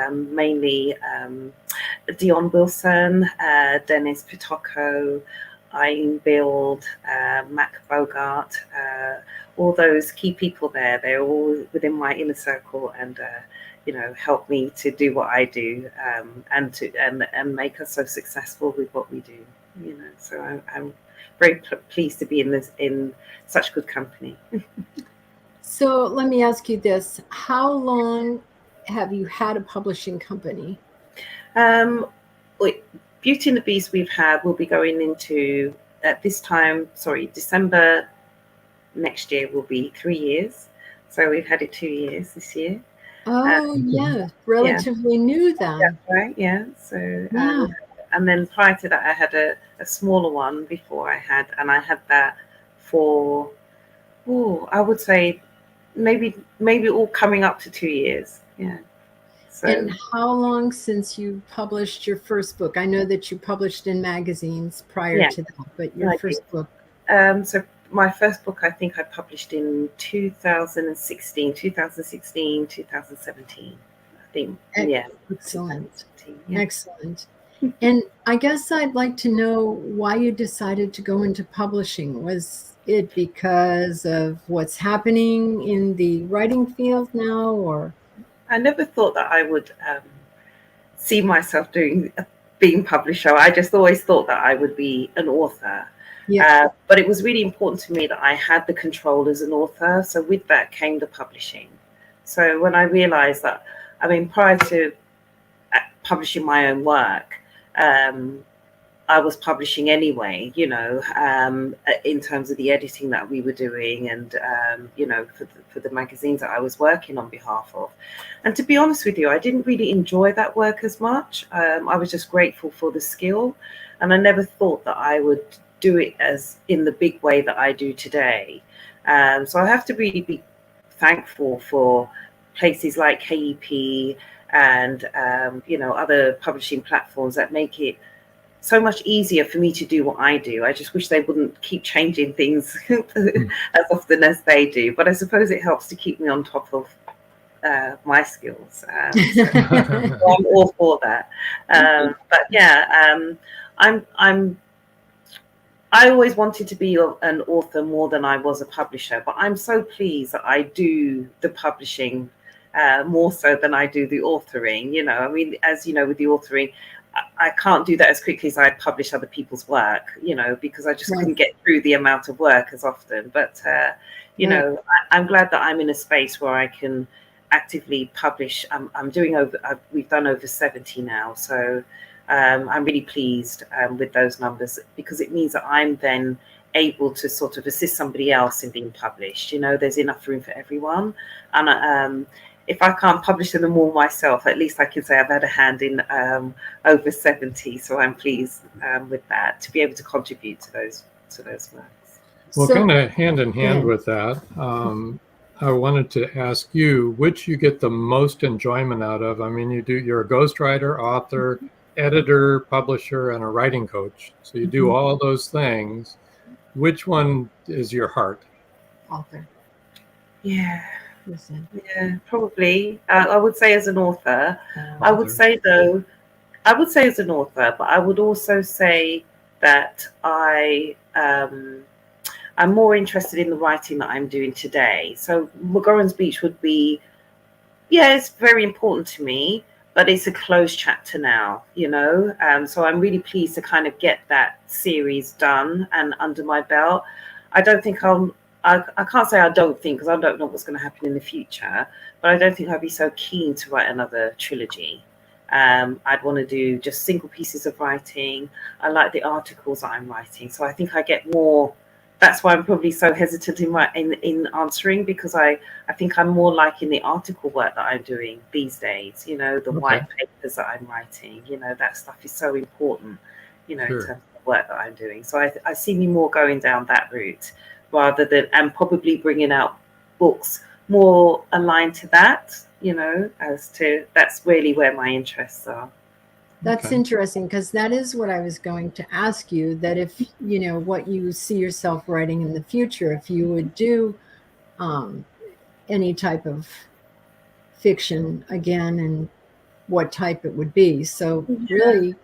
mainly Dion Wilson, Dennis Pitocco, Eileen Bild, Mac Bogart, all those key people there. They're all within my inner circle, and help me to do what I do, and make us so successful with what we do. So I'm very pleased to be in such good company. So let me ask you this: how long have you had a publishing company? Beauty and the Beast we'll be going into at this time. December next year will be 3 years. So we've had it 2 years this year. Oh, relatively new then. That's right. Yeah. So and then prior to that, I had a smaller one before I had that for I would say maybe all coming up to 2 years. Yeah. So, and how long since you published your first book? I know that you published in magazines prior to that, but your first book. So my first book, I think I published in 2016, 2017. I think. Excellent. Excellent. And I guess I'd like to know why you decided to go into publishing. Was it because of what's happening in the writing field now, or? I never thought that I would see myself being publisher. I just always thought that I would be an author. Yeah. But it was really important to me that I had the control as an author. So with that came the publishing. So when I realized that, prior to publishing my own work, I was publishing anyway, in terms of the editing that we were doing, and for the magazines that I was working on behalf of. And to be honest with you, I didn't really enjoy that work as much. I was just grateful for the skill, and I never thought that I would do it as in the big way that I do today. So I have to really be thankful for places like KEP and other publishing platforms that make it so much easier for me to do what I do. I just wish they wouldn't keep changing things as often as they do. But I suppose it helps to keep me on top of my skills. So I'm all for that. But yeah, I always wanted to be an author more than I was a publisher. But I'm so pleased that I do the publishing more so than I do the authoring. As you know, with the authoring, I can't do that as quickly as I publish other people's work, because I just couldn't get through the amount of work as often. But, I'm glad that I'm in a space where I can actively publish. We've done over 70 now. So I'm really pleased with those numbers, because it means that I'm then able to sort of assist somebody else in being published. There's enough room for everyone. And if I can't publish them all myself, at least I can say I've had a hand in over 70. So I'm pleased with that, to be able to contribute to those works. Well, kind of hand in hand with that, I wanted to ask you which you get the most enjoyment out of. You're a ghostwriter, author, editor, publisher, and a writing coach. So you do all those things. Which one is your heart? Author. Yeah, probably. I would say as an author. I would say as an author, but I would also say that I'm more interested in the writing that I'm doing today. So McGorran's Beach would be, it's very important to me, but it's a closed chapter now, so I'm really pleased to kind of get that series done and under my belt. I don't think I can't say I don't think, because I don't know what's going to happen in the future, but I don't think I'd be so keen to write another trilogy. I'd want to do just single pieces of writing. I like the articles that I'm writing, so I think I get more. That's why I'm probably so hesitant in answering, because I think I'm more liking the article work that I'm doing these days. The white papers that I'm writing. That stuff is so important. In terms of the work that I'm doing. So I see me more going down that route, rather than, and probably bringing out books more aligned to that. That's really where my interests are. That's interesting, because that is what I was going to ask you, that if, what you see yourself writing in the future, if you would do any type of fiction again, and what type it would be. So really,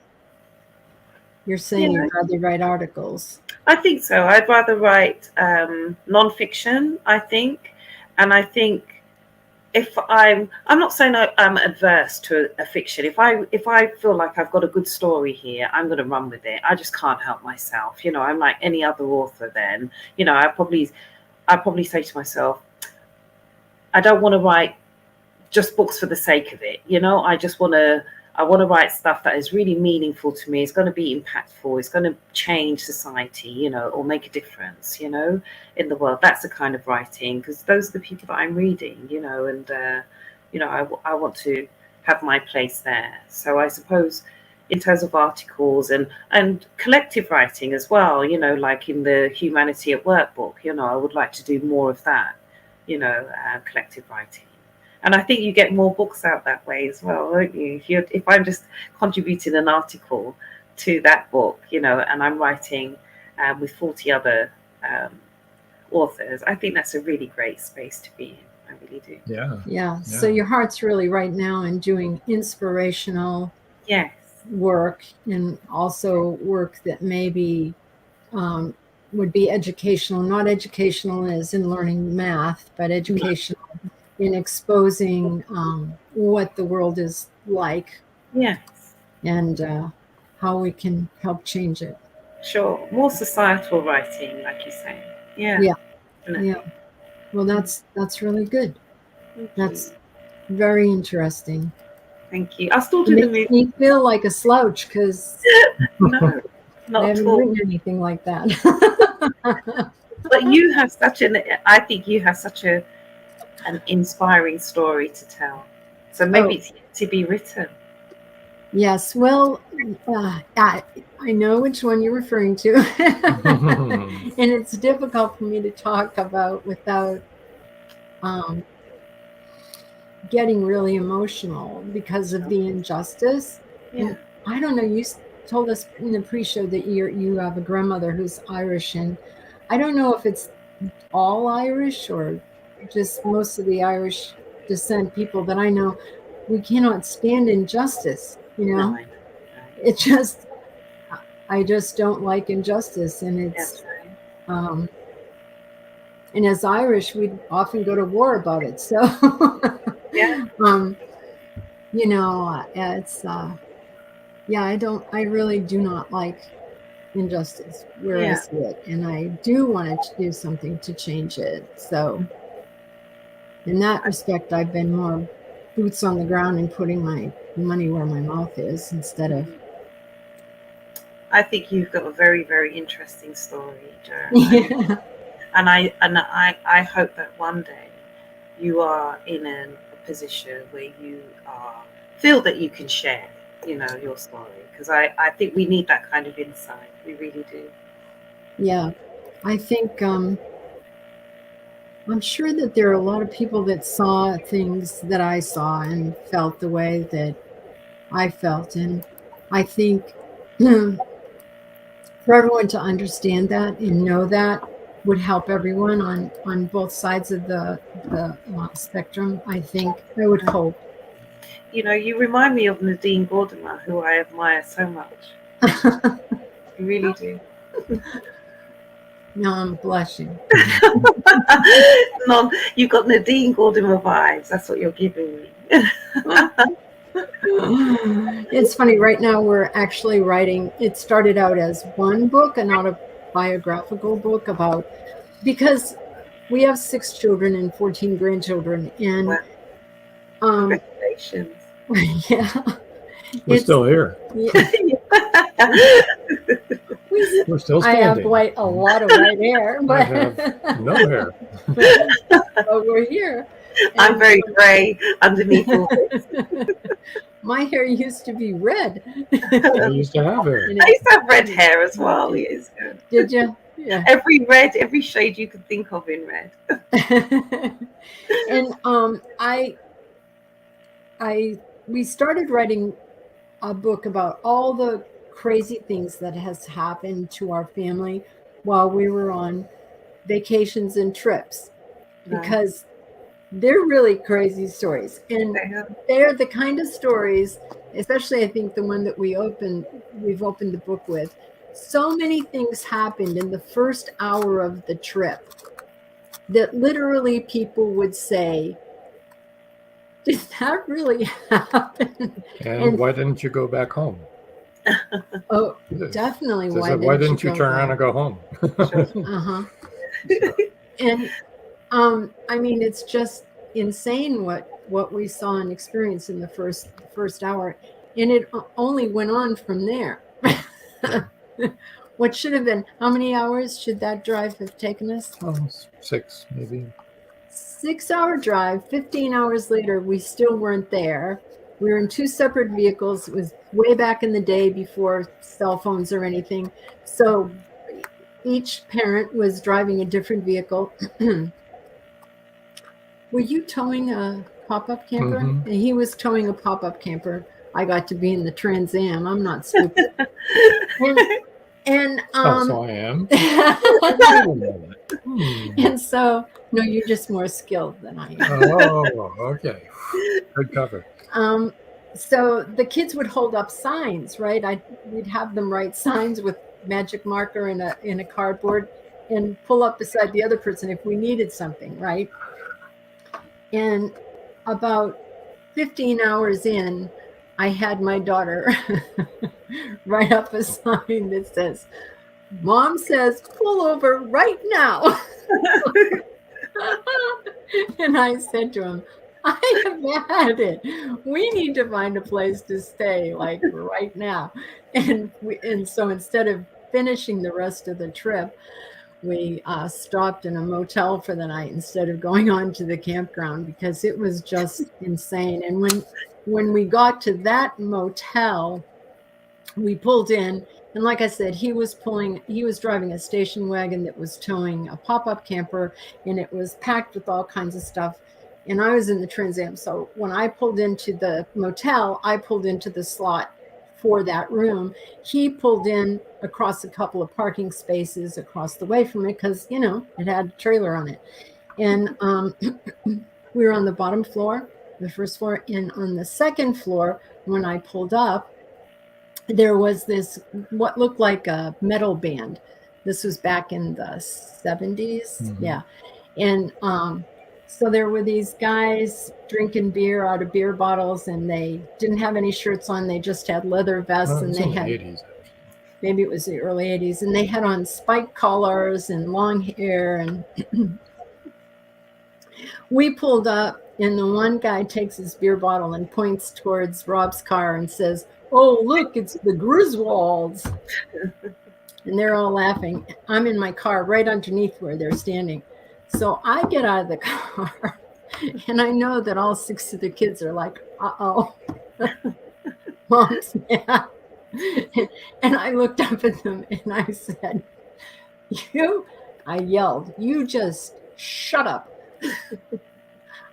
You're saying you'd rather write articles. I think so. I'd rather write nonfiction, I think. And I think if I'm not saying I'm adverse to a fiction. If I feel like I've got a good story here, I'm going to run with it. I just can't help myself. You know, I'm like any other author then. You know, I probably say to myself, I don't want to write just books for the sake of it. You know, I want to write stuff that is really meaningful to me. It's going to be impactful. It's going to change society, you know, or make a difference, you know, in the world. That's the kind of writing, because those are the people that I'm reading, you know, and, you know, I want to have my place there. So I suppose in terms of articles and collective writing as well, you know, like in the Humanity at Work book, you know, I would like to do more of that, you know, collective writing. And I think you get more books out that way as well, don't you? If I'm just contributing an article to that book, you know, and I'm writing with 40 other authors, I think that's a really great space to be in. I really do. Yeah. So your heart's really right now in doing inspirational work, and also work that maybe would be educational, not educational as in learning math, but educational in exposing what the world is like. And how we can help change it. Sure. More societal writing, like you say. Yeah. Well, that's really good. That's very interesting. Thank you. I'll still do the movie. Makes me feel like a slouch, because no, not I haven't written anything like that. But you have I think you have such an inspiring story to tell. So maybe it's yet to be written. Yes. Well, I know which one you're referring to. And it's difficult for me to talk about without getting really emotional because of the injustice. And I don't know, you told us in the pre-show that you have a grandmother who's Irish, and I don't know if it's all Irish or just most of the Irish descent people that I know. We cannot stand injustice, you know. It just, I just don't like injustice, and it's and as Irish, we often go to war about it. So you know, it's I really do not like injustice where I see it, and I do want to do something to change it. So in that respect, I've been more boots on the ground and putting my money where my mouth is instead of. I think you've got a very, very interesting story, Jo. And I hope that one day you are in a position where you feel that you can share, you know, your story, because I think we need that kind of insight. We really do. Yeah, I think I'm sure that there are a lot of people that saw things that I saw and felt the way that I felt, and I think for everyone to understand that and know that would help everyone on both sides of the spectrum. I think, I would hope. You know, you remind me of Nadine Gordimer, who I admire so much. You really do. No, I'm blushing. No, you got Nadine Gordimer vibes. That's what you're giving me. It's funny. Right now, we're actually writing. It started out as one book, an autobiographical book about, because we have 6 children and 14 grandchildren, and congratulations. Yeah, we're still here. Yeah. We're still standing. I have a lot of white hair, but I have no hair. but we're here. I'm very gray underneath all this. My hair used to be red. I used to have hair. I used to have red hair as well. Years ago. Did you? Yeah. Every shade you could think of in red. And we started writing a book about all the crazy things that has happened to our family while we were on vacations and trips, because they're really crazy stories. And they're the kind of stories, especially I think the one that we've opened the book with. So many things happened in the first hour of the trip that literally people would say, did that really happen? And why didn't you go back home? Oh, definitely. Why didn't you turn around and go home? Uh-huh. And I mean, it's just insane what we saw and experienced in the first hour, and it only went on from there. What should have been, how many hours should that drive have taken us? 6 maybe. 6-hour drive. 15 hours later, we still weren't there. We were in 2 separate vehicles. It was way back in the day before cell phones or anything. So each parent was driving a different vehicle. Were you towing a pop-up camper? Mm-hmm. And he was towing a pop-up camper. I got to be in the Trans Am. I'm not stupid. And so I am. And so, no, you're just more skilled than I am. Oh, okay. Good cover. So the kids would hold up signs, right? We'd have them write signs with magic marker in a cardboard and pull up beside the other person if we needed something, right? And about 15 hours in, I had my daughter write up a sign that says, "Mom says, pull over right now." And I said to him, I have had it. We need to find a place to stay, like right now. And so instead of finishing the rest of the trip, we stopped in a motel for the night instead of going on to the campground, because it was just insane. And when we got to that motel, we pulled in, and like I said, he was driving a station wagon that was towing a pop-up camper, and it was packed with all kinds of stuff. And I was in the Trans Am. So when I pulled into the motel, I pulled into the slot for that room. He pulled in across a couple of parking spaces across the way from it, because, it had a trailer on it. And we were on the bottom floor, the first floor. And on the second floor, when I pulled up, there was this, what looked like a metal band. This was back in the 70s. Mm-hmm. Yeah. And so there were these guys drinking beer out of beer bottles, and they didn't have any shirts on. They just had leather vests, and they had, 80s, maybe it was the early 80s, and they had on spike collars and long hair. And we pulled up, and the one guy takes his beer bottle and points towards Rob's car and says, "Oh, look, it's the Griswolds." And they're all laughing. I'm in my car right underneath where they're standing. So I get out of the car, and I know that all 6 of the kids are like, uh-oh, Mom's mad. And I looked up at them, and I said, I yelled, "You just shut up.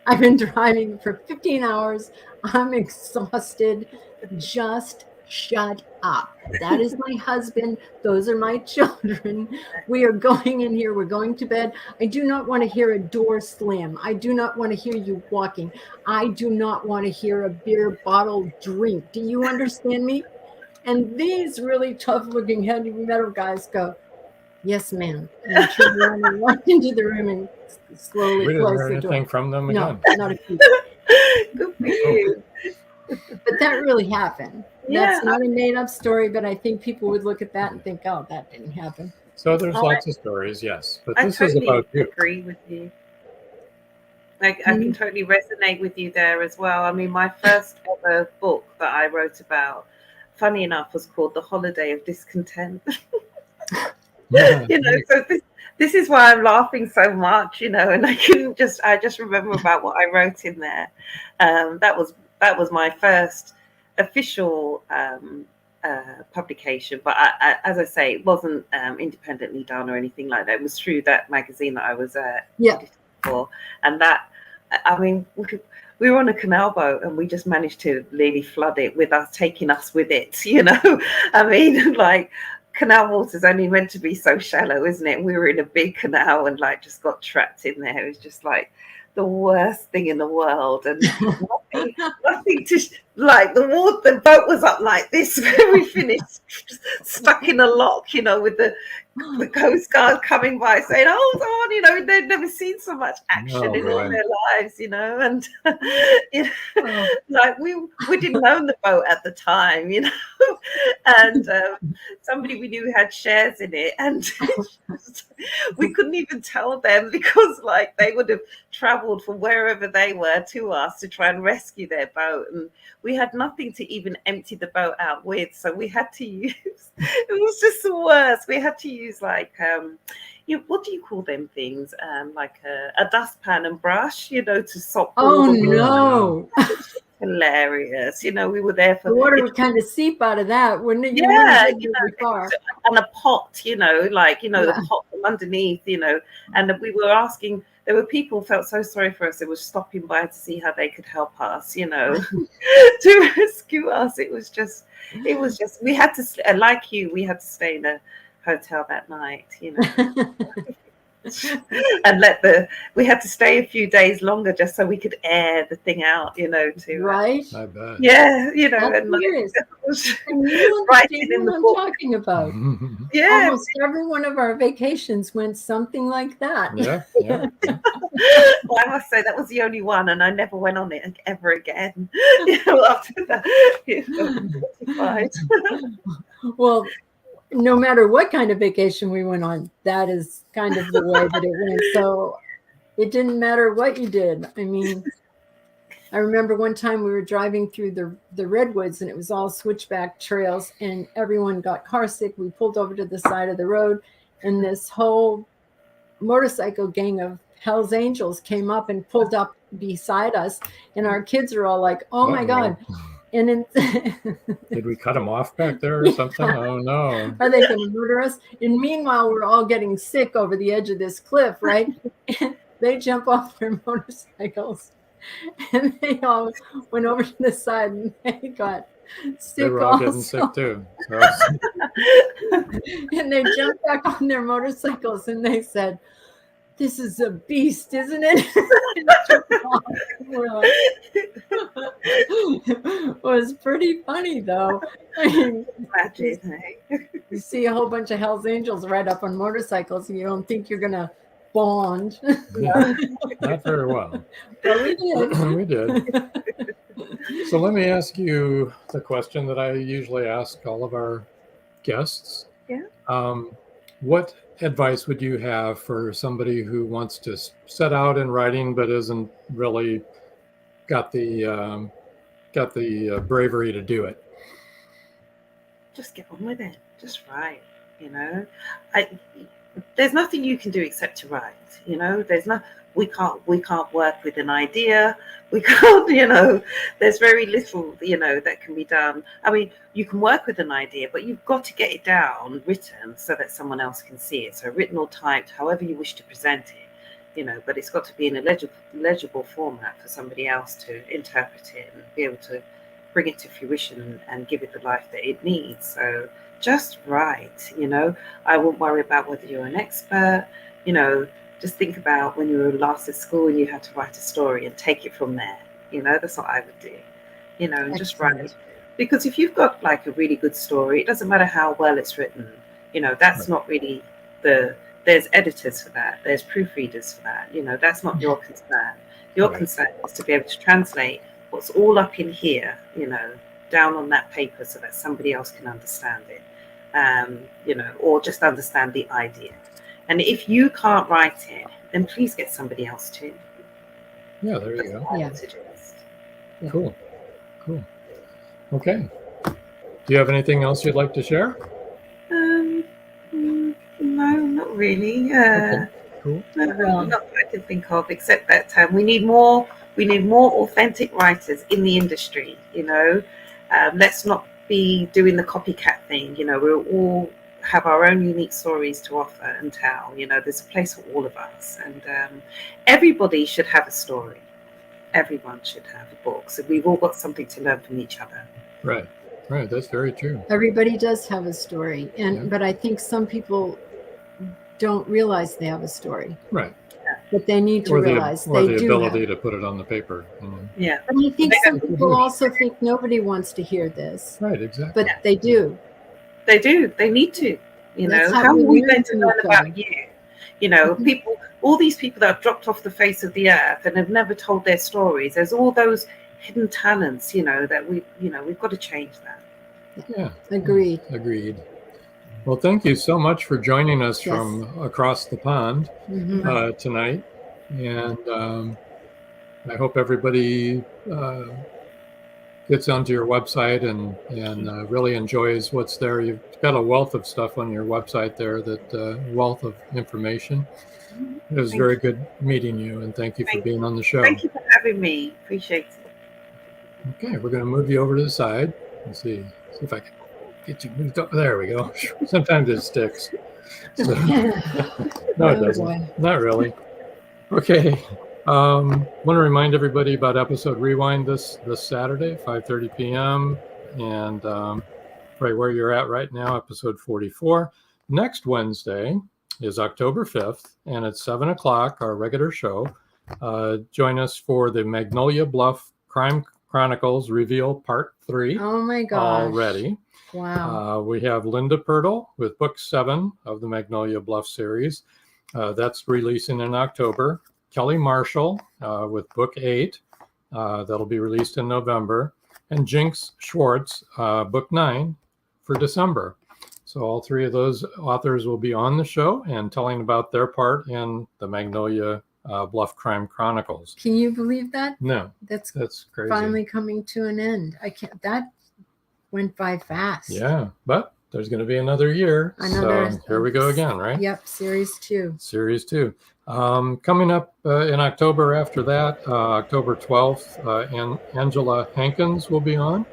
I've been driving for 15 hours. I'm exhausted. Just shut up. That is my husband. Those are my children. We are going in here. We're going to bed. I do not want to hear a door slam. I do not want to hear you walking. I do not want to hear a beer bottle drink. Do you understand me?" And these really tough-looking heavy metal guys go, "Yes, ma'am." And turned around and walked into the room and slowly closed the door. We didn't hear anything from them again. No, not a peep. Good for you. But that really happened. Yeah. That's not a made-up story, but I think people would look at that and think, "Oh, that didn't happen." So there's lots of stories, yes. But this is about you. I agree with you. I can totally resonate with you there as well. I mean, my first ever book that I wrote about, funny enough, was called The Holiday of Discontent. Yeah. So this is why I'm laughing so much, and I just remember about what I wrote in there. That was my first official publication, but I, as I say, it wasn't independently done or anything like that. It was through that magazine that I was editing for, and that, I mean, we were on a canal boat, and we just managed to really flood it with us taking us with it. I mean, like, canal water's only meant to be so shallow, isn't it? We were in a big canal and just got trapped in there. It was just like the worst thing in the world, and nothing to like the boat was up like this when we finished, stuck in a lock, with the Coast Guard coming by saying, "Hold on," they'd never seen so much action in all their lives, and like we didn't own the boat at the time, and somebody we knew had shares in it, and we couldn't even tell them because like they would have traveled from wherever they were to us to try and rescue their boat, and we had nothing to even empty the boat out with, so we had to use it was just the worst. We had to use like what do you call them things, like a dustpan and brush, to sop all the water. No. Hilarious. We were there for the water would kind of seep out of that, wouldn't it? And a pot, the pot from underneath, and we were asking, there were people who felt so sorry for us, they were stopping by to see how they could help us, to rescue us. It was just we had to, like you, we had to stay in a hotel that night, and we had to stay a few days longer just so we could air the thing out, right. I bet. Yeah, and you writing in the book. I'm talking about. Yeah, almost every one of our vacations went something like that. Yeah. Well, I must say that was the only one, and I never went on it ever again. After that, well, no matter what kind of vacation we went on, that is kind of the way that it went. So it didn't matter what you did. I mean, I remember one time we were driving through the redwoods, and it was all switchback trails, and everyone got car sick. We pulled over to the side of the road, and this whole motorcycle gang of Hell's Angels came up and pulled up beside us, and our kids are all like, "Oh my God." And then did we cut them off back there or something? Oh no. Are they going to murder us? And meanwhile, we're all getting sick over the edge of this cliff, right? And they jump off their motorcycles, and they all went over to the side, and they got sick. They were all getting sick too. So. And they jumped back on their motorcycles, and they said, "This is a beast, isn't it?" It was pretty funny, though. I mean, you see a whole bunch of Hell's Angels ride up on motorcycles, and you don't think you're going to bond. Yeah, not very well. But we did. We did. So let me ask you the question that I usually ask all of our guests. Yeah. What advice would you have for somebody who wants to set out in writing but isn't really got the bravery to do it? Just get on with it. Just write. There's nothing you can do except to write. There's no. We can't work with an idea. We can't. There's very little that can be done. I mean, you can work with an idea, but you've got to get it down, written, so that someone else can see it. So written or typed, however you wish to present it. But it's got to be in a legible format for somebody else to interpret it and be able to bring it to fruition and give it the life that it needs. So just write. I wouldn't worry about whether you're an expert. Just think about when you were last at school and you had to write a story and take it from there. That's what I would do. And just write. Because if you've got like a really good story, it doesn't matter how well it's written. That's not really there's editors for that. There's proofreaders for that. That's not your concern. Your concern is to be able to translate what's all up in here, down on that paper so that somebody else can understand it, or just understand the idea. And if you can't write it, then please get somebody else to. Yeah, there you go. Yeah. Cool. Okay. Do you have anything else you'd like to share? No, not really. Okay. Cool. Not that I can think of, except that we need more authentic writers in the industry. Let's not be doing the copycat thing. We're all have our own unique stories to offer and tell. There's a place for all of us, and everybody should have a story. Everyone should have a book. So we've all got something to learn from each other. Right. That's very true. Everybody does have a story, but I think some people don't realize they have a story. Right. But they need to realize or they the do ability have. to put it on the paper. Yeah. But I think some people also think nobody wants to hear this. Right, exactly. But they do. They do. They need to. That's How are we we learn going to from learn each about other. you? People, all these people that have dropped off the face of the earth and have never told their stories. There's all those hidden talents, that we've got to change that. Yeah. Agreed. Well, thank you so much for joining us Yes. from across the pond Mhm. tonight. And I hope everybody gets onto your website and really enjoys what's there. You've got a wealth of stuff on your website there, wealth of information. It was very good meeting you, and thank you for being on the show. Thank you for having me. Appreciate it. Okay, we're going to move you over to the side. Let's see if I can get you moved up. There we go. Sometimes it sticks. So, no, it doesn't. Boy. Not really. Okay. Want to remind everybody about episode rewind this Saturday, 5:30 p.m. And right where you're at right now, episode 44. Next Wednesday is October 5th, and it's 7 o'clock, our regular show. Join us for the Magnolia Bluff Crime Chronicles Reveal Part 3. Oh my gosh. Already. Wow. We have Linda Pirtle with book 7 of the Magnolia Bluff series. That's releasing in October. Kelly Marshall with book 8. That'll be released in November. And Jinx Schwartz, book 9 for December. So all three of those authors will be on the show and telling about their part in the Magnolia Bluff Crime Chronicles. Can you believe that? No, That's crazy. finally coming to an end. That went by fast. Yeah, but there's going to be another year. So here we go again, right? Yep, series 2. Series 2. Coming up in October after that, October 12th, and Angela Hankins will be on.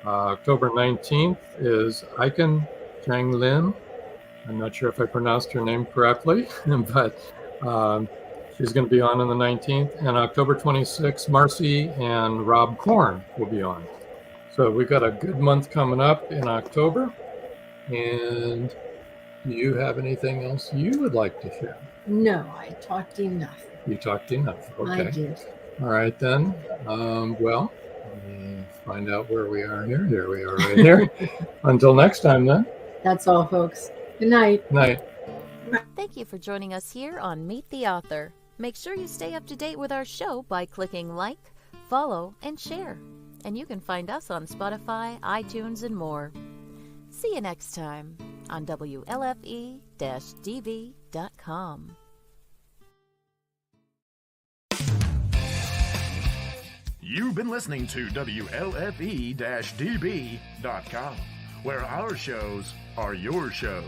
October 19th is Aiken Chang Lin. I'm not sure if I pronounced her name correctly, but she's going to be on the 19th. And October 26th, Marcy and Rob Korn will be on. So we've got a good month coming up in October. And do you have anything else you would like to share? No, I talked enough. You talked enough. Okay. I did. All right, then. Well, let me find out where we are here. Here we are right here. Until next time, then. That's all, folks. Good night. Night. Thank you for joining us here on Meet the Author. Make sure you stay up to date with our show by clicking like, follow, and share. And you can find us on Spotify, iTunes, and more. See you next time on WLFE-DV.com. You've been listening to WLFE-DB.com, where our shows are your shows.